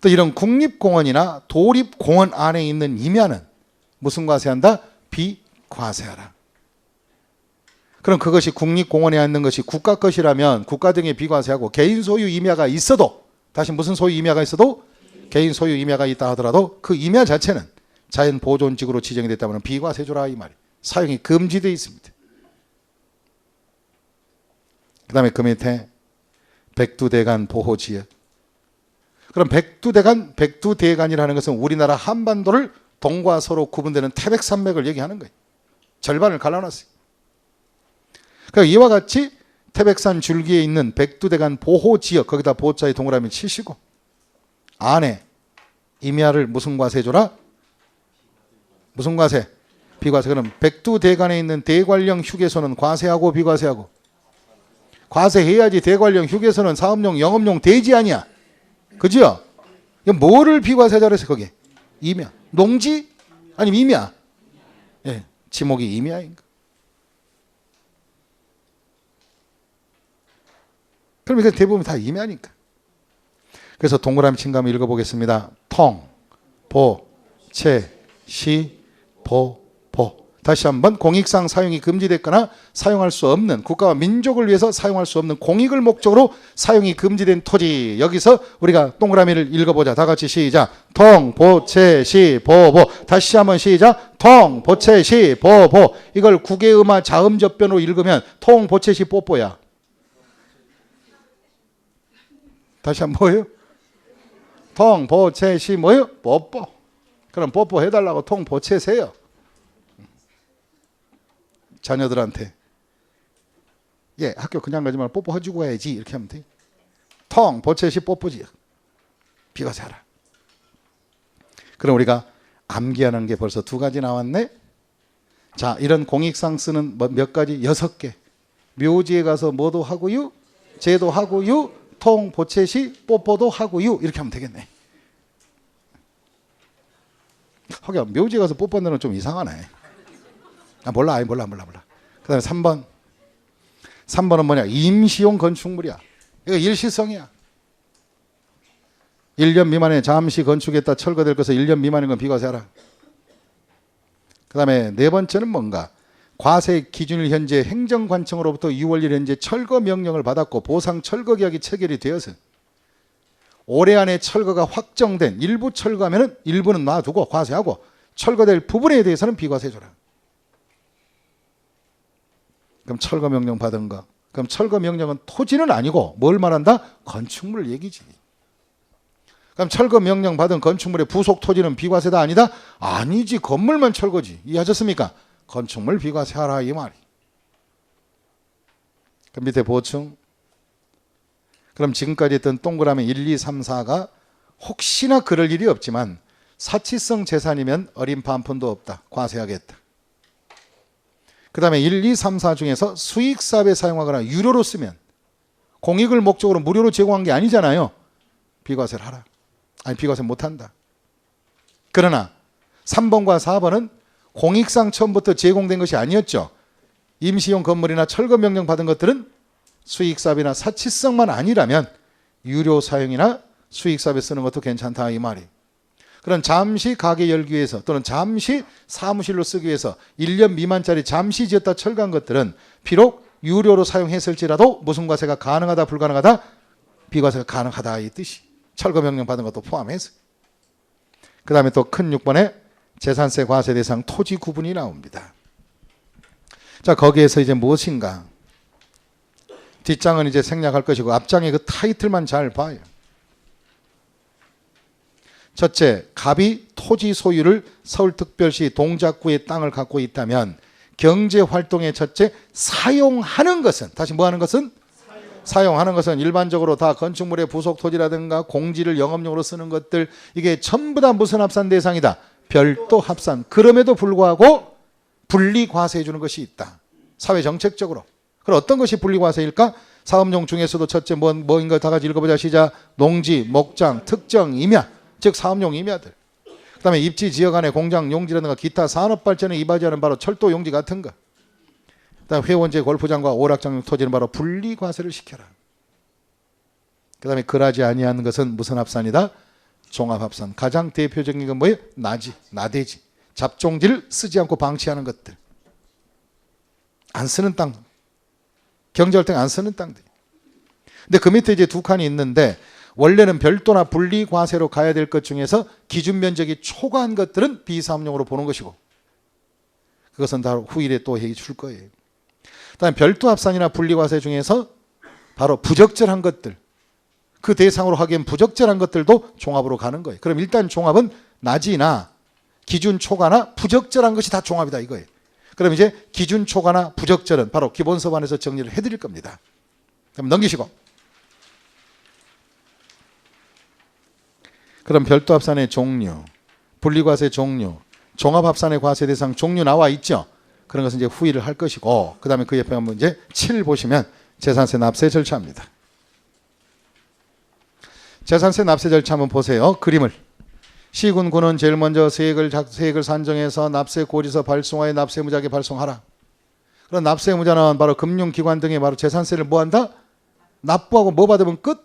또 이런 국립공원이나 도립공원 안에 있는 임야는 무슨 과세한다? 비과세하라. 그럼 그것이 국립공원에 있는 것이 국가 것이라면 국가 등에 비과세하고 개인 소유 임야가 있어도 다시 무슨 소유 임야가 있어도 개인 소유 임야가 있다 하더라도 그 임야 자체는 자연보존지구로 지정이 됐다면 비과세조라 이 말이에요. 사용이 금지되어 있습니다. 그 다음에 그 밑에 백두대간 보호지역. 그럼 백두대간이라는 것은 우리나라 한반도를 동과 서로 구분되는 태백산맥을 얘기하는 거예요. 절반을 갈라놨어요. 그러니까 이와 같이 태백산 줄기에 있는 백두대간 보호지역 거기다 보자에 동그라미 치시고 안에 임야를 무슨 과세 줘라? 무슨 과세? 비과세. 그럼 백두대간에 있는 대관령 휴게소는 과세하고 비과세하고? 과세해야지. 대관령 휴게소는 사업용 영업용 대지 아니야. 그죠? 뭐를 비과세하자 그랬어요 거기? 임야. 농지? 아니면 임야? 예, 지목이 임야인가? 그럼 이게 대부분 다 임야니까. 그래서 동그라미 친 거 한번 읽어보겠습니다. 통, 보, 채, 시, 보, 보. 다시 한번 공익상 사용이 금지됐거나 사용할 수 없는 국가와 민족을 위해서 사용할 수 없는 공익을 목적으로 사용이 금지된 토지. 여기서 우리가 동그라미를 읽어보자. 다 같이 시작. 통, 보, 채, 시, 보, 보. 다시 한번 시작. 통, 보, 채, 시, 보, 보. 이걸 국외음화 자음접변으로 읽으면 통, 보, 채, 시, 뽀뽀야. 다시 한번 뭐예요? 통, 보, 채, 시 뭐예요? 뽀뽀. 그럼 뽀뽀 해달라고 통, 보, 채, 세요. 자녀들한테 예 학교 그냥 가지 말고 뽀뽀 해주고 가야지 이렇게 하면 돼. 통, 보, 채, 시 뽀뽀지. 비과세하라. 그럼 우리가 암기하는 게 벌써 2가지 나왔네. 자 이런 공익상 쓰는 몇 가지? 6개. 묘지에 가서 뭐도 하고요. 제도 하고요. 통, 보, 채, 시 뽀뽀도 하고요. 이렇게 하면 되겠네. 하긴 묘지에 가서 뽀뽀하는 건 좀 이상하네. 몰라. 그 다음에 3번. 3번은 뭐냐? 임시용 건축물이야. 이거 일시성이야. 1년 미만에 잠시 건축했다 철거될 것을 1년 미만인 건 비과세하라. 그 다음에 4번째는 뭔가? 과세 기준일 현재 행정관청으로부터 6월 1일 현재 철거 명령을 받았고 보상 철거 계약이 체결이 되어서 올해 안에 철거가 확정된 일부 철거하면 일부는 놔두고 과세하고 철거될 부분에 대해서는 비과세 줘라. 그럼 철거 명령 받은 거. 그럼 철거 명령은 토지는 아니고 뭘 말한다? 건축물 얘기지. 그럼 철거 명령 받은 건축물의 부속 토지는 비과세다 아니다? 아니지. 건물만 철거지. 이해하셨습니까? 건축물 비과세하라 이 말이. 그럼 밑에 보충. 그럼 지금까지 했던 동그라미 1, 2, 3, 4가 혹시나 그럴 일이 없지만 사치성 재산이면 어림파 한 푼도 없다. 과세하겠다. 그 다음에 1, 2, 3, 4 중에서 수익사업에 사용하거나 유료로 쓰면 공익을 목적으로 무료로 제공한 게 아니잖아요. 비과세를 하라. 아니 비과세 못한다. 그러나 3번과 4번은 공익상 처음부터 제공된 것이 아니었죠. 임시용 건물이나 철거 명령 받은 것들은 수익사업이나 사치성만 아니라면 유료 사용이나 수익사업에 쓰는 것도 괜찮다 이 말이. 그런 잠시 가게 열기 위해서 또는 잠시 사무실로 쓰기 위해서 1년 미만짜리 잠시 지었다 철거한 것들은 비록 유료로 사용했을지라도 무슨 과세가 가능하다 불가능하다? 비과세가 가능하다 이 뜻이. 철거 명령 받은 것도 포함해서. 그 다음에 또 큰 6번에 재산세 과세 대상 토지 구분이 나옵니다. 자, 거기에서 이제 무엇인가? 뒷장은 이제 생략할 것이고 앞장의 그 타이틀만 잘 봐요. 첫째, 갑이 토지 소유를 서울특별시 동작구의 땅을 갖고 있다면 경제활동의 첫째 사용하는 것은, 다시 뭐 하는 것은? 사용하는 것은 일반적으로 다 건축물의 부속 토지라든가 공지를 영업용으로 쓰는 것들, 이게 전부 다 무슨 합산 대상이다? 별도 합산. 그럼에도 불구하고 분리과세해 주는 것이 있다. 사회정책적으로. 그럼 어떤 것이 분리과세일까? 사업용 중에서도 첫째 뭐인 거 다 같이 읽어보자. 시작. 농지, 목장, 특정 임야, 즉 사업용 임야들. 그 다음에 입지 지역 안에 공장, 용지라든가 기타 산업발전에 이바지하는 바로 철도, 용지 같은 거. 그 다음에 회원제, 골프장과 오락장 토지는 바로 분리과세를 시켜라. 그 다음에 그러지 아니하는 것은 무슨 합산이다? 종합합산. 가장 대표적인 건 뭐예요? 나대지. 잡종지를 쓰지 않고 방치하는 것들. 안 쓰는 땅. 경제활동 안 쓰는 땅들. 근데 그 밑에 이제 두 칸이 있는데 원래는 별도나 분리과세로 가야 될 것 중에서 기준 면적이 초과한 것들은 비사업용으로 보는 것이고 그것은 다 후일에 또 얘기 줄 거예요. 그다음에 별도 합산이나 분리과세 중에서 바로 부적절한 것들, 그 대상으로 하기엔 부적절한 것들도 종합으로 가는 거예요. 그럼 일단 종합은 낮이나 기준 초과나 부적절한 것이 다 종합이다 이거예요. 그럼 이제 기준 초과나 부적절은 바로 기본서반에서 정리를 해드릴 겁니다. 그럼 넘기시고. 그럼 별도 합산의 종류, 분리과세 종류, 종합합산의 과세 대상 종류 나와 있죠. 그런 것은 이제 후의를 할 것이고 그 다음에 그 옆에 한번 이제 7 보시면 재산세 납세 절차입니다. 재산세 납세 절차 한번 보세요. 그림을. 시군구는 제일 먼저 세액을 산정해서 납세 고지서 발송하여 납세무자에게 발송하라. 그럼 납세무자는 바로 금융기관 등에 바로 재산세를 뭐 한다? 납부하고 뭐 받으면 끝?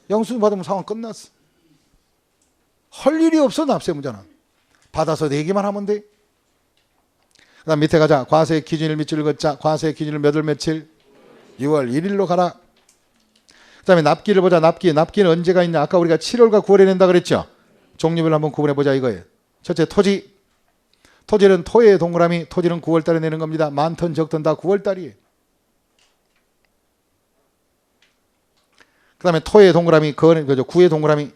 영수증 받으면 상황 끝났어. 할 일이 없어 납세무자는. 받아서 내기만 하면 돼. 그 다음 밑에 가자. 과세 기준일 밑줄 긋자. 과세 기준일 몇 월 며칠? 6월 1일로 가라. 그 다음에 납기를 보자. 납기는 언제가 있냐? 아까 우리가 7월과 9월에 낸다 그랬죠. 종류별로 한번 구분해 보자 이거예요. 첫째 토지. 토지는 토의 동그라미. 토지는 9월 달에 내는 겁니다. 많든 적든 다 9월 달이에요. 그 다음에 토의 동그라미. 구의 동그라미.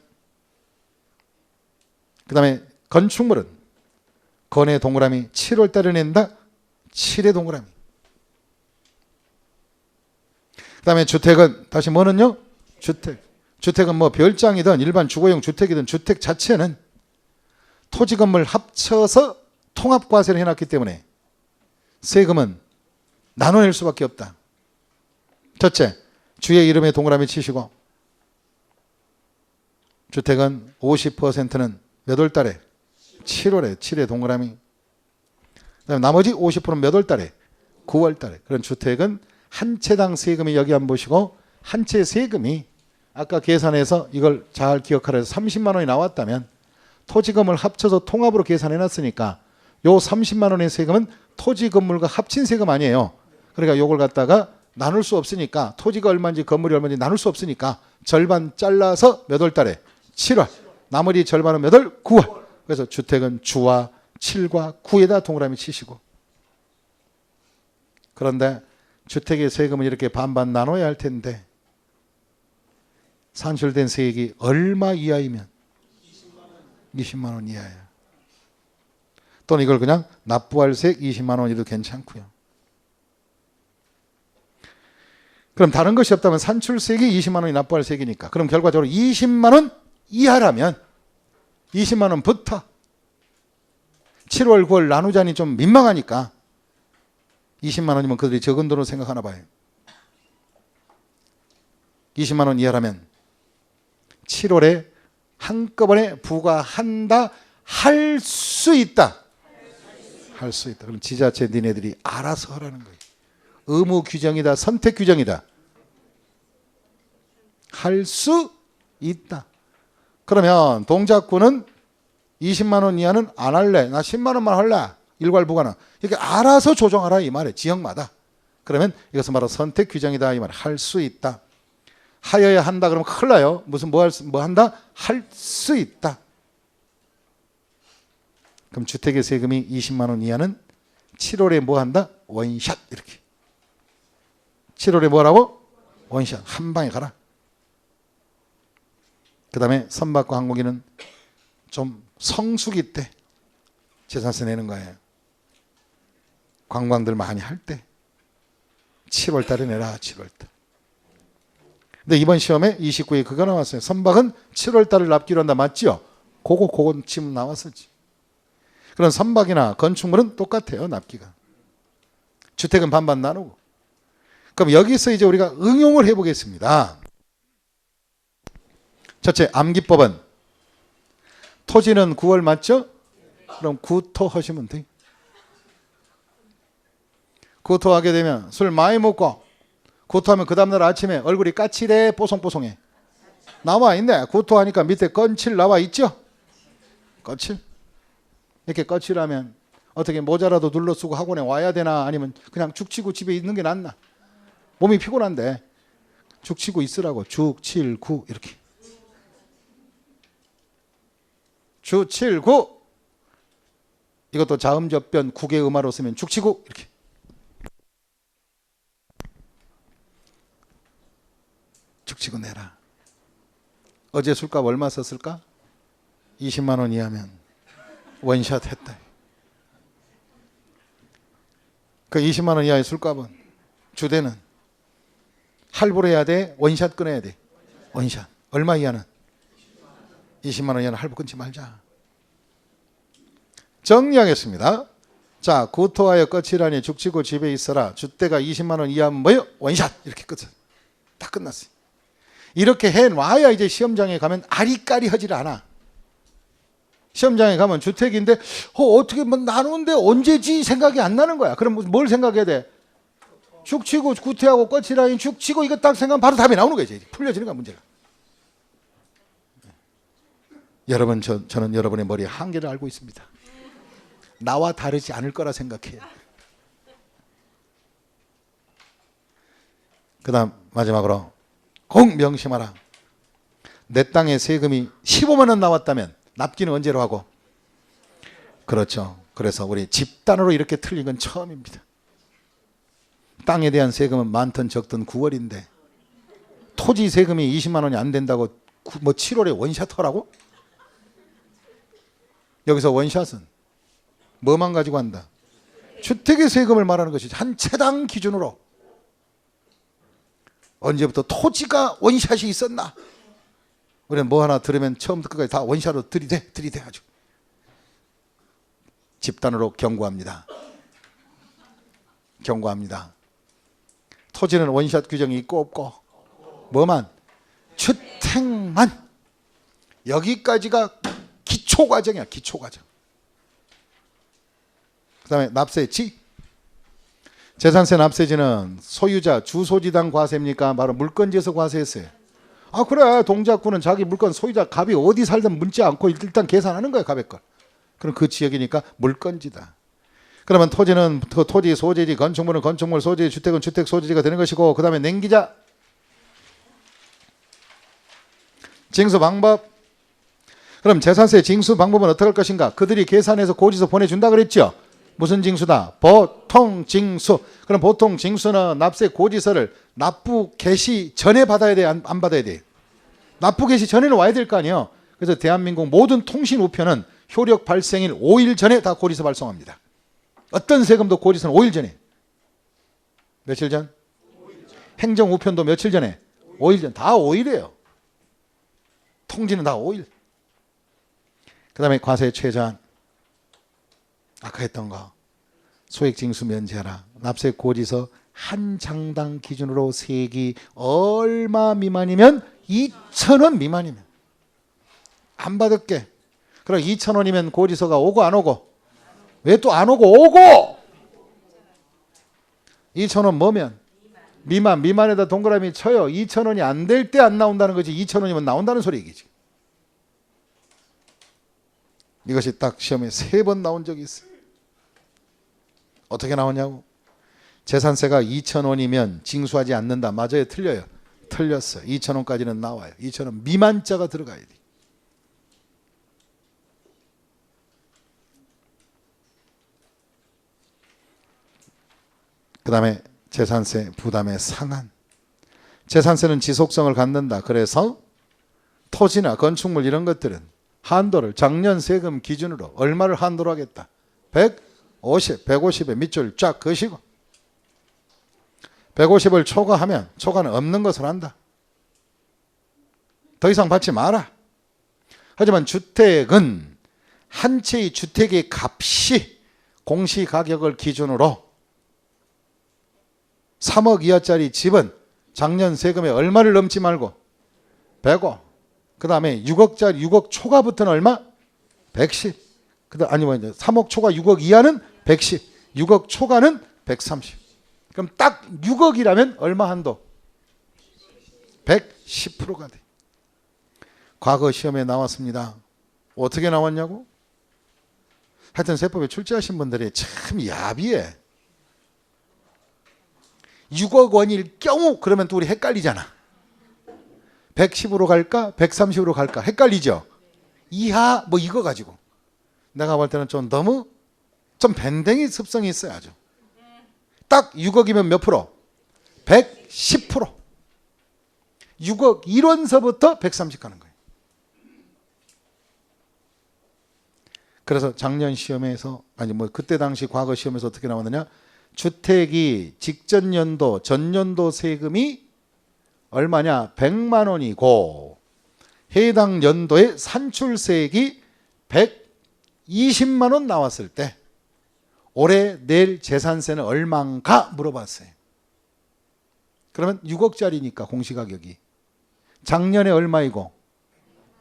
그 다음에 건축물은 건의 동그라미 7월 달에 낸다. 7의 동그라미. 그 다음에 주택은 다시 뭐는요? 주택은 뭐 별장이든 일반 주거용 주택이든 주택 자체는 토지 건물 합쳐서 통합과세를 해놨기 때문에 세금은 나눠낼 수밖에 없다. 첫째, 주의 이름에 동그라미 치시고 주택은 50%는 몇 월 달에? 7월에 7의 동그라미. 그다음에 나머지 50%는 몇 월 달에? 9월 달에. 그런 주택은 한 채당 세금이 여기 한번 보시고 한 채 세금이 아까 계산해서 이걸 잘 기억하라 해서 30만 원이 나왔다면 토지건물 합쳐서 통합으로 계산해 놨으니까 요 30만 원의 세금은 토지건물과 합친 세금 아니에요. 그러니까 요걸 갖다가 나눌 수 없으니까 토지가 얼마인지 건물이 얼마인지 나눌 수 없으니까 절반 잘라서 몇 월 달에? 7월. 나머지 절반은 몇 월? 9월. 그래서 주택은 주와 7과 9에다 동그라미 치시고. 그런데 주택의 세금은 이렇게 반반 나눠야 할 텐데 산출된 세액이 얼마 이하이면? 20만 원 이하야. 또는 이걸 그냥 납부할 세액 20만 원이도 괜찮고요. 그럼 다른 것이 없다면 산출세액이 20만 원이 납부할 세액이니까 그럼 결과적으로 20만 원 이하라면 20만 원부터 7월 9월 나누자니 좀 민망하니까 20만 원이면 그들이 적은 돈으로 생각하나 봐요. 20만 원 이하라면 7월에 한꺼번에 부과한다 할 수 있다. 할 수 있다. 그럼 지자체 니네들이 알아서 하라는 거예요. 의무 규정이다, 선택 규정이다. 할 수 있다. 그러면 동작구는 20만 원 이하는 안 할래. 나 10만 원만 할래. 일괄부가는. 이렇게 알아서 조정하라 이 말이에요. 지역마다. 그러면 이것은 바로 선택 규정이다 이 말. 할 수 있다. 하여야 한다 그러면 큰일 나요. 무슨 뭐 한다? 할 수 있다. 그럼 주택의 세금이 20만 원 이하는 7월에 뭐 한다? 원샷 이렇게. 7월에 뭐라고? 원샷. 한 방에 가라. 그 다음에 선박과 항공기는 좀 성수기 때 재산세 내는 거예요. 관광들 많이 할 때 7월 달에 내라. 7월 달. 근데 이번 시험에 29에 그거 나왔어요. 선박은 7월 달을 납기로 한다. 맞지요? 그건 지금 나왔었지. 그런 선박이나 건축물은 똑같아요. 납기가. 주택은 반반 나누고. 그럼 여기서 이제 우리가 응용을 해보겠습니다. 첫째, 암기법은 토지는 9월 맞죠? 그럼 구토 하시면 돼요. 구토하게 되면 술 많이 먹고 구토하면 그 다음날 아침에 얼굴이 까칠해 뽀송뽀송해. 나와 있네. 구토하니까 밑에 건칠 나와 있죠? 거칠. 이렇게 거칠하면 어떻게 모자라도 눌러 쓰고 학원에 와야 되나 아니면 그냥 죽치고 집에 있는 게 낫나? 몸이 피곤한데 죽치고 있으라고. 죽칠구 이렇게. 주칠구. 이것도 자음접변 국의 음화로 쓰면 죽치구 이렇게. 죽치고 내라. 어제 술값 얼마 썼을까? 20만 원 이하면 원샷 했다. 그 20만 원 이하의 술값은 주대는 할부로 해야 돼? 원샷 끊어야 돼? 원샷. 얼마 이하는? 20만 원 이하는 할부 끊지 말자. 정리하겠습니다. 자, 구토하여 거칠하니 죽치고 집에 있어라. 주대가 20만 원 이하면 뭐예요? 원샷. 이렇게 끝을. 다 끝났어요. 이렇게 해놔야 이제 시험장에 가면 아리까리 하질 않아. 시험장에 가면 주택인데 어떻게 뭐 나누는데 언제지 생각이 안 나는 거야. 그럼 뭘 생각해야 돼? 죽치고 구태하고 거칠하니 죽치고 이거 딱 생각하면 바로 답이 나오는 거지. 풀려지는 거야 문제가. 여러분 저는 여러분의 머리에 한계를 알고 있습니다. 나와 다르지 않을 거라 생각해요. 그 다음 마지막으로 꼭 명심하라. 내 땅에 세금이 15만 원 나왔다면 납기는 언제로 하고? 그렇죠. 그래서 우리 집단으로 이렇게 틀린 건 처음입니다. 땅에 대한 세금은 많든 적든 9월인데 토지 세금이 20만 원이 안 된다고 뭐 7월에 원샷 하라고? 여기서 원샷은 뭐만 가지고 한다? 주택의 세금을 말하는 것이지. 한 채당 기준으로. 언제부터 토지가 원샷이 있었나? 우리는 뭐 하나 들으면 처음부터 끝까지 다 원샷으로 들이대 아주. 집단으로 경고합니다. 경고합니다. 토지는 원샷 규정이 있고 없고 뭐만? 주택만. 여기까지가 기초과정이야. 기초과정. 그 다음에 납세지. 재산세 납세지는 소유자 주소지당 과세입니까? 바로 물건지에서 과세했어요. 아 그래. 동작구는 자기 물건 소유자 갑이 어디 살든 묻지 않고 일단 계산하는 거야. 갑의 걸. 그럼 그 지역이니까 물건지다. 그러면 토지는 토지 소재지, 건축물은 건축물 소재지, 주택은 주택 소재지가 되는 것이고, 그 다음에 냉기자. 징수 방법. 그럼 재산세 징수 방법은 어떻게 할 것인가? 그들이 계산해서 고지서 보내준다 그랬죠. 무슨 징수다? 보통 징수. 그럼 보통 징수는 납세 고지서를 납부 개시 전에 받아야 돼? 안 받아야 돼? 납부 개시 전에는 와야 될 거 아니에요. 그래서 대한민국 모든 통신 우편은 효력 발생일 5일 전에 다 고지서 발송합니다. 어떤 세금도 고지서는 5일 전에. 며칠 전? 행정 우편도 며칠 전에? 5일 전. 다 5일이에요. 통지는 다 5일. 그 다음에 과세 최저한. 아까 했던 거. 소액징수 면제하라. 납세 고지서 한 장당 기준으로 세기 얼마 미만이면 2,000원 미만이면 안 받을게. 그럼 2,000원이면 고지서가 오고 안 오고? 왜 또 안 오고 오고 2,000원 뭐면 미만에다 동그라미 쳐요. 2,000원이 안 될 때 안 나온다는 거지 2,000원이면 나온다는 소리 얘기지. 이것이 딱 시험에 3번 나온 적이 있어요. 어떻게 나오냐고. 재산세가 2,000원이면 징수하지 않는다. 맞아요? 틀려요? 틀렸어요. 2,000원까지는 나와요. 2,000원 미만자가 들어가야 돼. 그 다음에 재산세 부담의 상한. 재산세는 지속성을 갖는다. 그래서 토지나 건축물 이런 것들은 한도를 작년 세금 기준으로 얼마를 한도로 하겠다. 150, 150에 밑줄 쫙 그시고 150을 초과하면 초과는 없는 것을 한다. 더 이상 받지 마라. 하지만 주택은 한 채의 주택의 값이 공시가격을 기준으로 3억 이하짜리 집은 작년 세금에 얼마를 넘지 말고 105. 그 다음에 6억짜리 6억 초과부터는 얼마? 110. 그다음 아니면 3억 초과 6억 이하는 110. 6억 초과는 130. 그럼 딱 6억이라면 얼마 한도? 110%가 돼. 과거 시험에 나왔습니다. 어떻게 나왔냐고? 하여튼 세법에 출제하신 분들이 참 야비해. 6억 원일 경우 그러면 또 우리 헷갈리잖아. 110으로 갈까? 130으로 갈까? 헷갈리죠? 이하 뭐 이거 가지고. 내가 볼 때는 좀 너무 좀 밴댕이 습성이 있어요. 아주. 딱 6억이면 몇 프로? 110%. 6억 1원서부터 130 가는 거예요. 그래서 작년 시험에서 아니 뭐 그때 당시 과거 시험에서 어떻게 나왔느냐? 주택이 직전 연도 전년도 세금이 얼마냐? 100만 원이고 해당 연도의 산출세액이 120만 원 나왔을 때 올해 낼 재산세는 얼마인가 물어봤어요. 그러면 6억짜리니까 공시가격이 작년에 얼마이고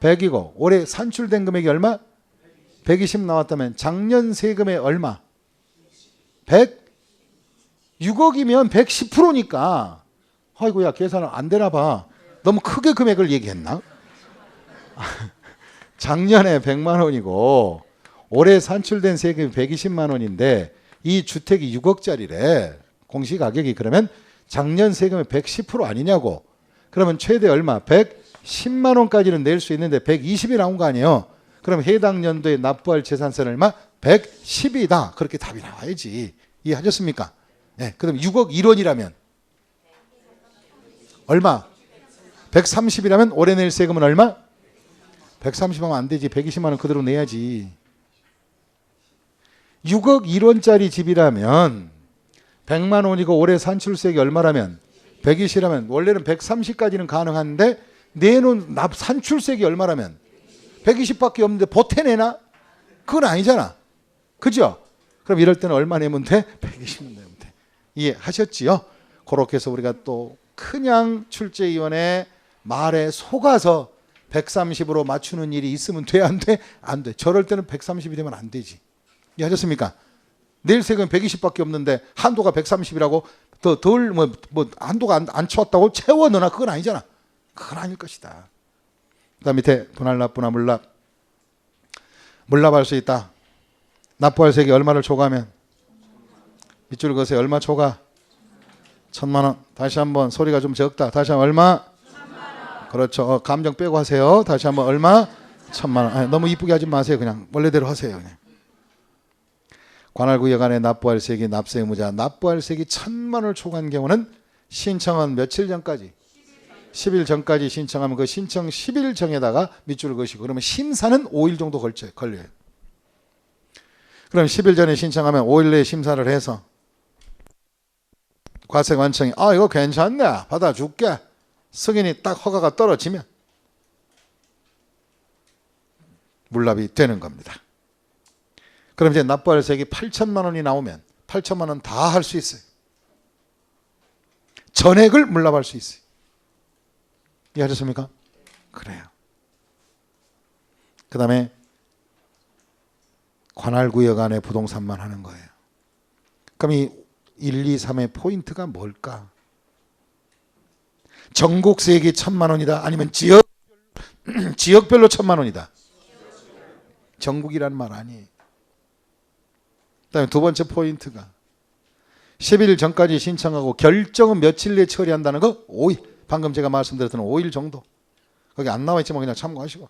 100이고 올해 산출된 금액이 얼마? 120 나왔다면 작년 세금의 얼마? 100? 6억이면 110%니까 아이고야 계산은 안 되나 봐. 너무 크게 금액을 얘기했나? 작년에 100만 원이고 올해 산출된 세금이 120만 원인데 이 주택이 6억짜리래. 공시가격이 그러면 작년 세금의 110% 아니냐고. 그러면 최대 얼마? 110만 원까지는 낼 수 있는데 120이 나온 거 아니에요. 그럼 해당 연도에 납부할 재산세는 얼마? 110이다. 그렇게 답이 나와야지. 이해하셨습니까? 네, 그럼 6억 1원이라면 얼마? 130이라면 올해 낼 세금은 얼마? 130하면 안 되지. 120만 원 그대로 내야지. 6억 1원짜리 집이라면 100만 원이고 올해 산출세액이 얼마라면? 120이라면 원래는 130까지는 가능한데 내놓은 산출세액이 얼마라면? 120밖에 없는데 보태내나? 그건 아니잖아. 그죠? 그럼 이럴 때는 얼마 내면 돼? 120만 내면 돼. 이해하셨지요? 그렇게 해서 우리가 또 그냥 출제위원회 말에 속아서 130으로 맞추는 일이 있으면 돼? 안 돼? 안 돼. 저럴 때는 130이 되면 안 되지. 이해하셨습니까? 내일 세금 120밖에 없는데 한도가 130이라고 덜 한도가 안 채웠다고 채워 넣나? 그건 아니잖아. 그건 아닐 것이다. 그다음 밑에 분할 납부나 물납. 물납할 수 있다. 납부할 세액이 얼마를 초과하면? 밑줄 그으세요. 얼마 초과? 1,000만 원. 다시 한번 소리가 좀 적다. 다시 한번 얼마? 1,000만 원. 그렇죠. 감정 빼고 하세요. 다시 한번 얼마? 1,000만 원. 아니, 너무 이쁘게 하지 마세요. 그냥 원래대로 하세요. 그냥. 관할구역안에 납부할 세액이 납세 의무자 납부할 세액이 1,000만 원을 초과한 경우는 신청은 며칠 전까지? 10일 전까지 신청하면 그 신청 10일 전에다가 밑줄을 그으시고 그러면 심사는 5일 정도 걸려요. 그럼 10일 전에 신청하면 5일 내에 심사를 해서 과세관청이 이거 괜찮네 받아줄게 승인이 딱 허가가 떨어지면 물납이 되는 겁니다. 그럼 이제 납부할 세액이 8천만 원이 나오면 8천만 원 다 할 수 있어요. 전액을 물납할 수 있어요. 이해하셨습니까? 그래요. 그 다음에 관할구역 안에 부동산만 하는 거예요. 그럼 이 1, 2, 3의 포인트가 뭘까? 전국 세액이 1,000만 원이다. 아니면 지역별로 1,000만 원이다. 전국이란 말 아니에요. 그다음에 두 번째 포인트가 10일 전까지 신청하고 결정은 며칠 내에 처리한다는 거 5일. 방금 제가 말씀드렸던 5일 정도. 거기 안 나와 있지만 그냥 참고하시고.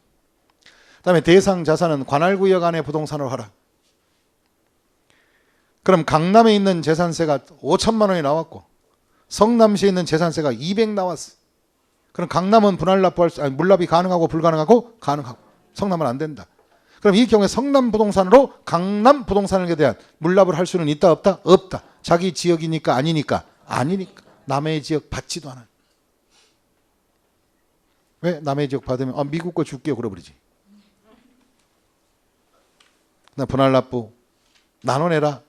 그다음에 대상 자산은 관할구역 안에 부동산으로 하라. 그럼 강남에 있는 재산세가 5천만 원이 나왔고 성남시에 있는 재산세가 200 나왔어. 그럼 강남은 물납이 가능하고 불가능하고 가능하고 성남은 안 된다. 그럼 이 경우에 성남 부동산으로 강남 부동산에 대한 물납을 할 수는 있다 없다? 없다. 자기 지역이니까 아니니까? 아니니까. 남의 지역 받지도 않아요. 왜? 남의 지역 받으면 미국 거 줄게요 그러버리지. 분할 납부 나눠내라.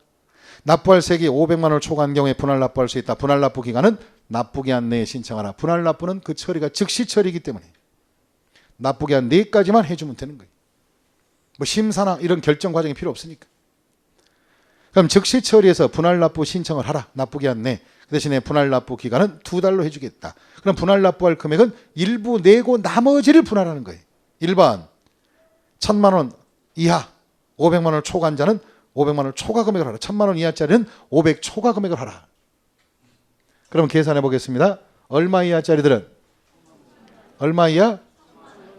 납부할 세액이 500만 원을 초과한 경우에 분할 납부할 수 있다. 분할 납부 기간은 납부기한 내에 신청하라. 분할 납부는 그 처리가 즉시 처리이기 때문에 납부기한 내까지만 해주면 되는 거예요. 뭐 심사나 이런 결정 과정이 필요 없으니까. 그럼 즉시 처리해서 분할 납부 신청을 하라. 납부기한 내. 그 대신에 분할 납부 기간은 2달로 해주겠다. 그럼 분할 납부할 금액은 일부 내고 나머지를 분할하는 거예요. 1번 1,000만 원 이하 500만 원을 초과한 자는 500만 원을 초과 금액을 하라. 1,000만 원 이하짜리는 500 초과 금액을 하라. 그럼 계산해 보겠습니다. 얼마 이하짜리들은? 얼마 이하?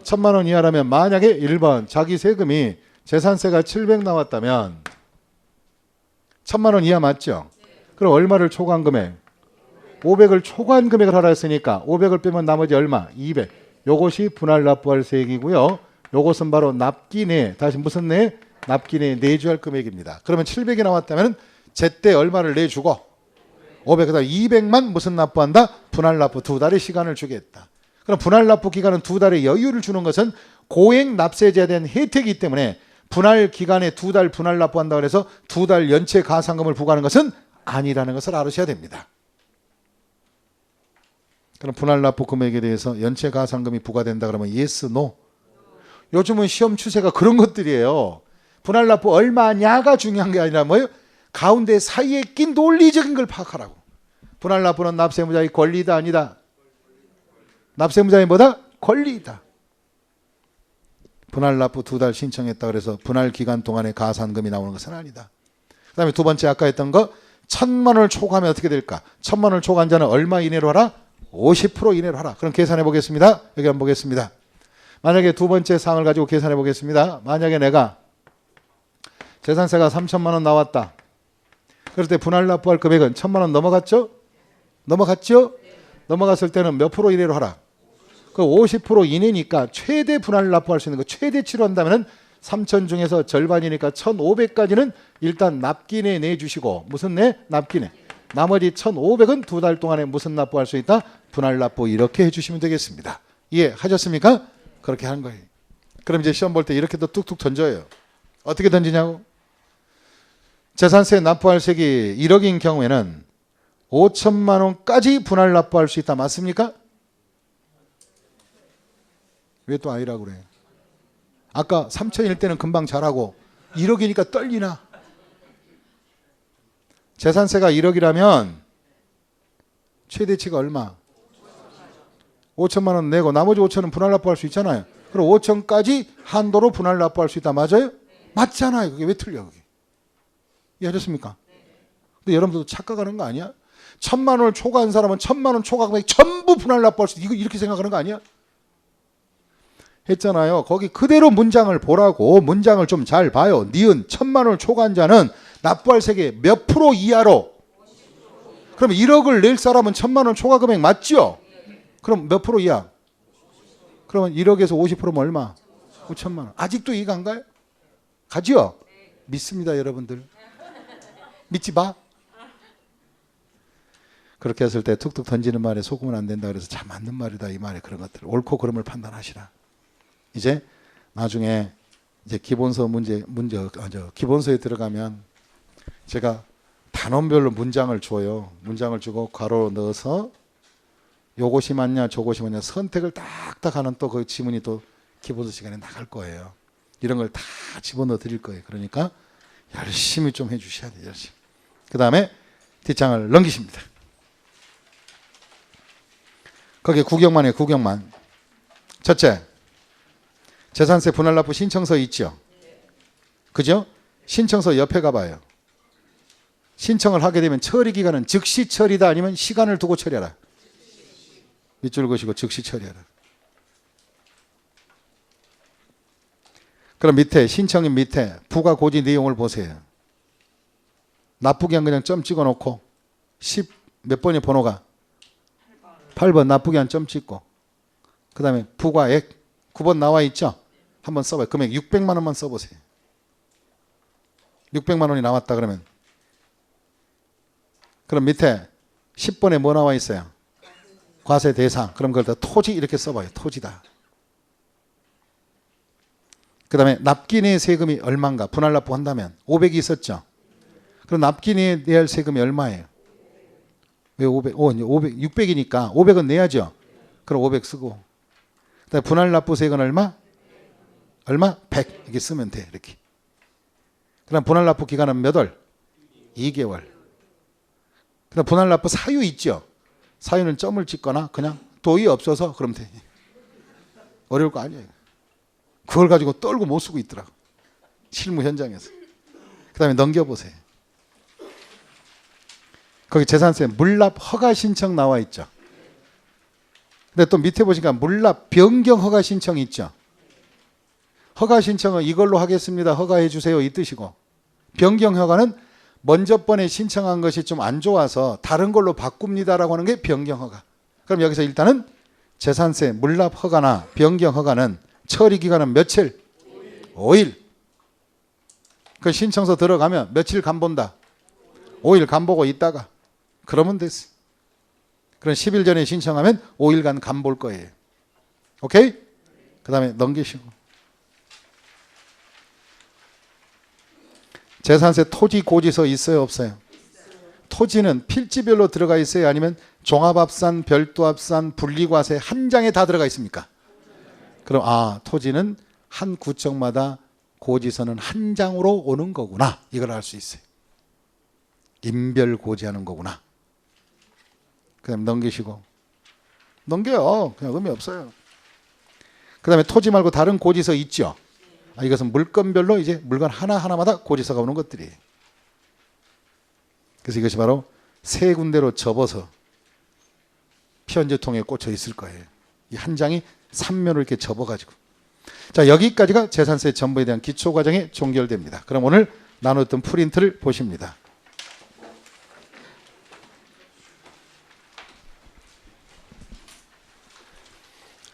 1,000만 원 이하라면 만약에 1번 자기 세금이 재산세가 700 나왔다면 1,000만 원 이하 맞죠? 그럼 얼마를 초과한 금액? 500을 초과한 금액을 하라 했으니까 500을 빼면 나머지 얼마? 200. 요것이 분할 납부할 세액이고요. 요것은 바로 납기내. 다시 무슨 내? 납기내 내주할 금액입니다. 그러면 700이 나왔다면 제때 얼마를 내주고 500, 그다음 200만 무슨 납부한다? 분할 납부 2달의 시간을 주겠다. 그럼 분할 납부 기간은 2달의 여유를 주는 것은 고액 납세자에 대한 혜택이기 때문에 분할 기간에 2달 분할 납부한다고 해서 2달 연체 가산금을 부과하는 것은 아니라는 것을 알으셔야 됩니다. 그럼 분할 납부 금액에 대해서 연체 가산금이 부과된다 그러면 yes, no? 요즘은 시험 추세가 그런 것들이에요. 분할 납부 얼마냐가 중요한 게 아니라 뭐예요? 가운데 사이에 낀 논리적인 걸 파악하라고. 분할 납부는 납세무자의 권리다 아니다? 납세무자의 뭐다? 권리다. 분할 납부 2달 신청했다 그래서 분할 기간 동안에 가산금이 나오는 것은 아니다. 그 다음에 두 번째 아까 했던 거 1,000만 원을 초과하면 어떻게 될까? 1,000만 원을 초과한 자는 얼마 이내로 하라? 50% 이내로 하라. 그럼 계산해 보겠습니다. 여기 한번 보겠습니다. 만약에 두 번째 사항을 가지고 계산해 보겠습니다. 만약에 내가 재산세가 3,000만 원 나왔다. 그럴 때 분할 납부할 금액은 1,000만 원 넘어갔죠? 넘어갔죠? 넘어갔을 때는 몇 프로 이내로 하라? 그 50% 이내니까 최대 분할 납부할 수 있는 거 최대치로 한다면 3,000 중에서 절반이니까 1,500까지는 일단 납기내 내주시고 무슨 내? 납기내. 나머지 1,500은 2달 동안에 무슨 납부할 수 있다? 분할 납부 이렇게 해주시면 되겠습니다. 이해하셨습니까? 그렇게 하는 거예요. 그럼 이제 시험 볼 때 이렇게 또 뚝뚝 던져요. 어떻게 던지냐고? 재산세 납부할 세액이 1억인 경우에는 5천만 원까지 분할 납부할 수 있다. 맞습니까? 왜 또 아니라고 그래? 아까 3천일 때는 금방 잘하고 1억이니까 떨리나? 재산세가 1억이라면 최대치가 얼마? 5천만 원 내고 나머지 5천은 분할 납부할 수 있잖아요. 그럼 5천까지 한도로 분할 납부할 수 있다. 맞아요? 맞잖아요. 그게 왜 틀려? 그게. 이해하셨습니까? 근데 여러분들도 착각하는 거 아니야? 1,000만 원을 초과한 사람은 1,000만 원 초과 금액 전부 분할 납부할 수 있다. 이렇게 생각하는 거 아니야? 했잖아요. 거기 그대로 문장을 보라고. 문장을 좀 잘 봐요. 니은 1,000만 원을 초과한 자는 납부할 세액의 몇 프로 이하로? 그럼 1억을 낼 사람은 1,000만 원 초과 금액 맞죠? 그럼 몇 프로 이하? 그러면 1억에서 50%면 얼마? 5천만 원. 아직도 이해가 안 가요? 가죠? 믿습니다, 여러분들. 믿지 마. 그렇게 했을 때 툭툭 던지는 말에 속으면 안 된다 그래서 참 맞는 말이다 이 말에 그런 것들 옳고 그름을 판단하시라. 이제 나중에 이제 기본서 기본서에 들어가면 제가 단원별로 문장을 줘요. 문장을 주고 괄호 넣어서 요것이 맞냐 저것이 맞냐 선택을 딱딱 하는 또 그 지문이 또 기본서 시간에 나갈 거예요. 이런 걸 다 집어넣어 드릴 거예요. 그러니까 열심히 좀 해주셔야 돼요. 열심히. 그 다음에 뒷장을 넘기십니다. 거기에 구경만 해요. 구경만. 첫째, 재산세 분할납부 신청서 있죠? 그죠? 신청서 옆에 가봐요. 신청을 하게 되면 처리기간은 즉시 처리다 아니면 시간을 두고 처리하라. 밑줄 그시고 즉시 처리하라. 그럼 밑에 신청인 밑에 부가 고지 내용을 보세요. 납부기한 그냥 점 찍어놓고 10 몇 번의 번호가 8번 납부기한 점 찍고 그 다음에 부과액 9번 나와 있죠? 한번 써봐요. 금액 600만 원만 써보세요. 600만 원이 나왔다 그러면 그럼 밑에 10번에 뭐 나와 있어요? 과세 대상. 그럼 그걸 다 토지 이렇게 써봐요. 토지다. 그 다음에 납기내 세금이 얼마인가? 분할납부 한다면 500이 있었죠? 그럼 납기내에 내야 할 세금이 얼마예요? 왜 500? 600이니까 500은 내야죠? 그럼 500 쓰고 그다음에 분할납부세액은 얼마? 얼마? 100 이렇게 쓰면 돼. 이렇게. 그럼 분할납부 기간은 몇 월? 2개월. 그다음 분할납부 사유 있죠? 사유는 점을 찍거나 그냥 돈이 없어서 그럼 돼. 어려울 거 아니에요. 그걸 가지고 떨고 못 쓰고 있더라고. 실무 현장에서. 그 다음에 넘겨보세요. 거기 재산세 물납 허가 신청 나와 있죠. 근데 또 밑에 보시니까 물납 변경 허가 신청 있죠. 허가 신청은 이걸로 하겠습니다. 허가해 주세요 이 뜻이고 변경 허가는 먼저 번에 신청한 것이 좀 안 좋아서 다른 걸로 바꿉니다라고 하는 게 변경 허가. 그럼 여기서 일단은 재산세 물납 허가나 변경 허가는 처리 기간은 며칠? 5일. 그 신청서 들어가면 며칠 간 본다? 5일 간 보고 있다가 그러면 됐어. 그럼 10일 전에 신청하면 5일간 간 볼 거예요. 오케이? 그 다음에 넘기시고. 재산세 토지 고지서 있어요 없어요? 토지는 필지별로 들어가 있어요 아니면 종합합산, 별도합산, 분리과세 한 장에 다 들어가 있습니까? 그럼 토지는 한 구청마다 고지서는 한 장으로 오는 거구나. 이걸 알 수 있어요. 인별 고지하는 거구나. 그다음 넘기시고. 넘겨요. 그냥 의미 없어요. 그 다음에 토지 말고 다른 고지서 있죠? 이것은 물건별로 이제 물건 하나하나마다 고지서가 오는 것들이에요. 그래서 이것이 바로 세 군데로 접어서 편지통에 꽂혀 있을 거예요. 이 한 장이 3면으로 이렇게 접어가지고. 자, 여기까지가 재산세 전부에 대한 기초과정이 종결됩니다. 그럼 오늘 나눴던 프린트를 보십니다.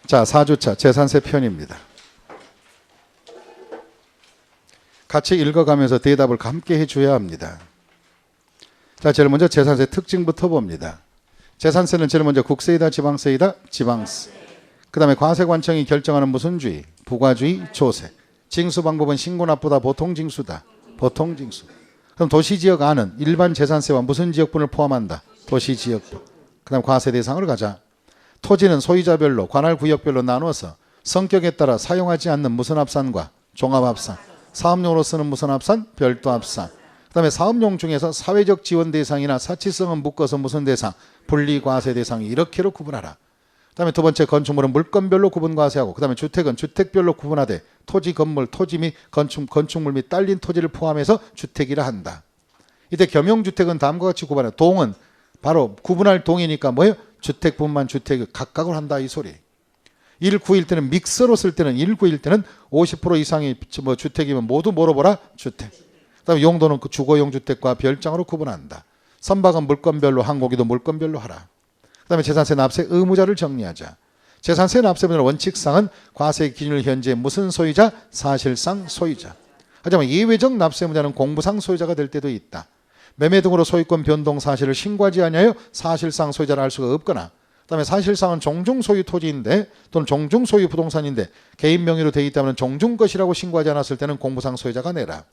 자, 4주차 재산세 편입니다. 같이 읽어가면서 대답을 함께 해줘야 합니다. 자, 제일 먼저 재산세 특징부터 봅니다. 재산세는 제일 먼저 국세이다, 지방세이다, 지방세. 그 다음에 과세관청이 결정하는 무슨 주의? 부과주의, 조세. 징수 방법은 신고납부다, 보통징수다, 보통징수. 그럼 도시지역 안은 일반 재산세와 무슨 지역분을 포함한다? 도시지역분. 그 다음 과세 대상으로 가자. 토지는 소유자별로 관할 구역별로 나누어서 성격에 따라 사용하지 않는 무슨 합산과 종합합산. 사업용으로 쓰는 무슨 합산? 별도합산. 그 다음에 사업용 중에서 사회적 지원 대상이나 사치성은 묶어서 무슨 대상? 분리과세 대상이 이렇게로 구분하라. 그 다음에 두 번째 건축물은 물건별로 구분과세하고 그 다음에 주택은 주택별로 구분하되 토지, 건물, 토지 및 건축물 및 딸린 토지를 포함해서 주택이라 한다. 이때 겸용주택은 다음과 같이 구분해. 동은 바로 구분할 동이니까 뭐예요? 주택분만 주택 각각을 한다 이 소리. 1구일 때는 믹서로 쓸 때는 1구일 때는 50% 이상의 주택이면 모두 뭐로 보라? 주택. 그다음에 용도는 그 주거용 주택과 별장으로 구분한다. 선박은 물건별로, 항공기도 물건별로 하라. 그다음에 재산세 납세 의무자를 정리하자. 재산세 납세문의 원칙상은 과세 기준일 현재 무슨 소유자? 사실상 소유자. 하지만 예외적 납세문자는 공부상 소유자가 될 때도 있다. 매매 등으로 소유권 변동 사실을 신고하지 아니하여 사실상 소유자를 알 수가 없거나 그다음에 사실상은 종중 소유 토지인데 또는 종중 소유 부동산인데 개인 명의로 되어 있다면 종중 것이라고 신고하지 않았을 때는 공부상 소유자가 내라.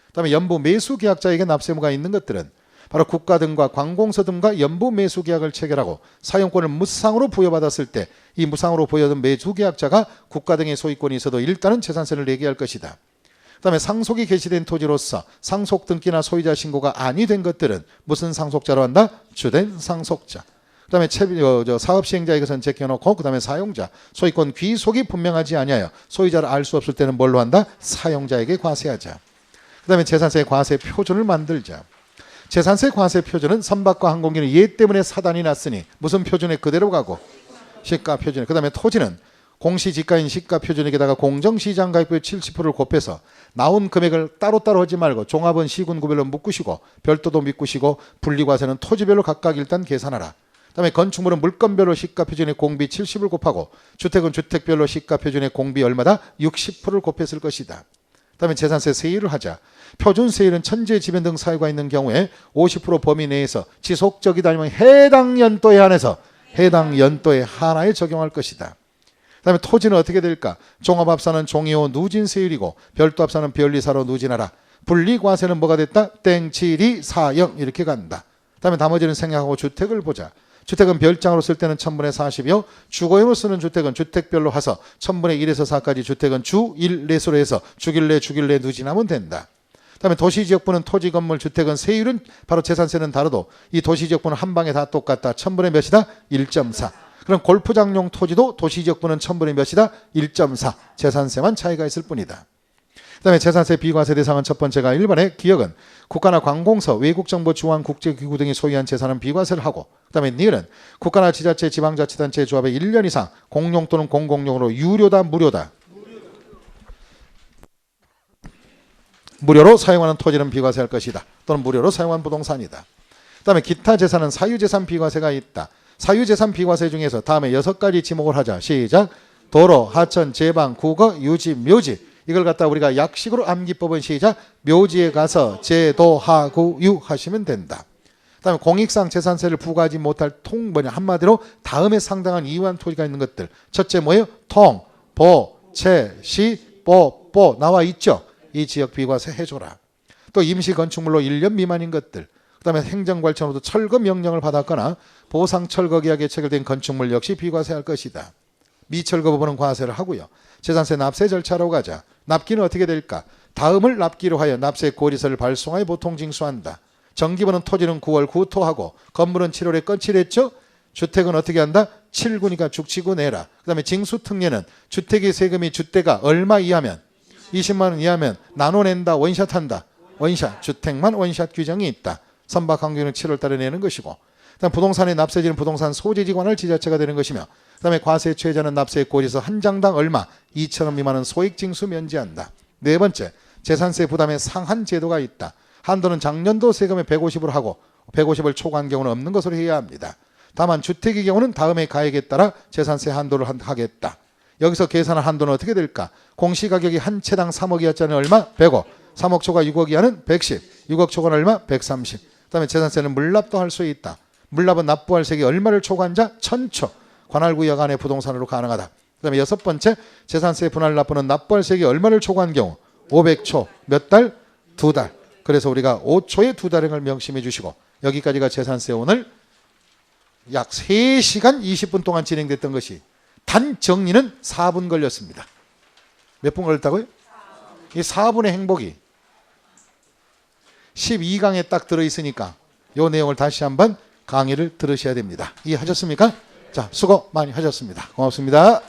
그다음에 연부 매수 계약자에게 납세의무가 있는 것들은 바로 국가 등과 관공서 등과 연부 매수 계약을 체결하고 사용권을 무상으로 부여받았을 때 이 무상으로 부여된 매수 계약자가 국가 등의 소유권이 있어도 일단은 재산세를 내게 할 것이다. 그다음에 상속이 개시된 토지로서 상속 등기나 소유자 신고가 아니 된 것들은 무슨 상속자로 한다? 주된 상속자. 그다음에 사업 시행자의 것은 제껴놓고 그다음에 사용자, 소유권 귀속이 분명하지 아니하여 소유자를 알 수 없을 때는 뭘로 한다? 사용자에게 과세하자. 그다음에 재산세 과세 표준을 만들자. 재산세 과세 표준은 선박과 항공기는 얘 때문에 사단이 났으니 무슨 표준에 그대로 가고 시가 표준에. 그다음에 토지는 공시지가인 시가 표준에게다가 공정시장가격의 70%를 곱해서 나온 금액을 따로따로 하지 말고 종합은 시군구별로 묶으시고 별도도 묶으시고 분리과세는 토지별로 각각 일단 계산하라. 그다음에 건축물은 물건별로 시가 표준의 공비 70을 곱하고 주택은 주택별로 시가 표준의 공비 얼마다? 60%를 곱했을 것이다. 그다음에 재산세 세율을 하자. 표준 세율은 천재 지변 등 사유가 있는 경우에 50% 범위 내에서 지속적이다 아니면 해당 연도에 한해서 해당 연도에 하나에 적용할 것이다. 그다음에 토지는 어떻게 될까? 종합합산은 종이호 누진세율이고 별도합산은 별리사로 누진하라. 분리과세는 뭐가 됐다? 땡칠이 사영 이렇게 간다. 그다음에 나머지는 생략하고 주택을 보자. 주택은 별장으로 쓸 때는 1000분의 40이요. 주거용으로 쓰는 주택은 주택별로 해서 1000분의 1에서 4까지 주택은 주 1, 내수로 해서 주길래 누진하면 된다. 그다음에 도시지역부는 토지, 건물, 주택은 세율은 바로 재산세는 다르도 이 도시지역부는 한 방에 다 똑같다. 1000분의 몇이다? 1.4. 그럼 골프장용 토지도 도시지역부는 1000분의 몇이다? 1.4. 재산세만 차이가 있을 뿐이다. 그 다음에 재산세 비과세 대상은 첫 번째가 1번의 기업은 국가나 관공서, 외국정보 주한 국제기구 등이 소유한 재산은 비과세를 하고 그 다음에 니은 국가나 지자체, 지방자치단체 조합의 1년 이상 공용 또는 공공용으로 유료다 무료다? 무료로 사용하는 토지는 비과세할 것이다. 또는 무료로 사용한 부동산이다. 그 다음에 기타 재산은 사유재산 비과세가 있다. 사유재산 비과세 중에서 다음에 6가지 지목을 하자. 시작. 도로, 하천, 제방, 국어, 유지, 묘지. 이걸 갖다 우리가 약식으로 암기법은 시작. 묘지에 가서 제도하고 유 하시면 된다. 그다음에 공익상 재산세를 부과하지 못할 한마디로 다음에 상당한 이유한 토지가 있는 것들. 첫째 뭐예요? 통, 보, 채, 시, 보 나와 있죠. 이 지역 비과세 해줘라. 또 임시 건축물로 1년 미만인 것들. 그다음에 행정관청으로도 철거 명령을 받았거나 보상 철거 계약에 체결된 건축물 역시 비과세할 것이다. 미철거 부분은 과세를 하고요. 재산세 납세 절차로 가자. 납기는 어떻게 될까? 다음을 납기로 하여 납세 고리서를 발송하여 보통 징수한다. 정기부는 토지는 9월 구토하고 건물은 7월에 건칠했죠. 주택은 어떻게 한다? 7구니까 죽치고 내라. 그 다음에 징수특례는 주택의 세금이 주대가 얼마 이하면 20만 원 이하면 나눠낸다. 원샷한다. 원샷. 주택만 원샷 규정이 있다. 선박항공기는 7월 달에 내는 것이고 그다음 부동산의 납세지는 부동산 소재지 관할 지자체가 되는 것이며 그다음에 과세 최저는 납세 고지서 한 장당 얼마 2,000원 미만은 소액징수 면제한다. 네 번째, 재산세 부담의 상한 제도가 있다. 한도는 작년도 세금의 150으로 하고 150을 초과한 경우는 없는 것으로 해야 합니다. 다만 주택의 경우는 다음의 가액에 따라 재산세 한도를 하겠다. 여기서 계산한 한도는 어떻게 될까? 공시가격이 한 채당 3억이었잖아요. 얼마? 100억. 3억 초과 6억 이하는 110. 6억 초과는 얼마? 130. 그다음에 재산세는 물납도 할 수 있다. 물납은 납부할 세액이 얼마를 초과한 자? 1000초. 관할구 여간의 부동산으로 가능하다. 그 다음에 6번째, 재산세 분할 납부는 납부할 세액이 얼마를 초과한 경우 500초. 몇 달? 2달. 그래서 우리가 5초에 2달행을 명심해 주시고 여기까지가 재산세 오늘 약 3시간 20분 동안 진행됐던 것이 단 정리는 4분 걸렸습니다. 몇 분 걸렸다고요? 이 4분의 행복이 12강에 딱 들어있으니까 이 내용을 다시 한번 강의를 들으셔야 됩니다. 이해하셨습니까? 자, 수고 많이 하셨습니다. 고맙습니다.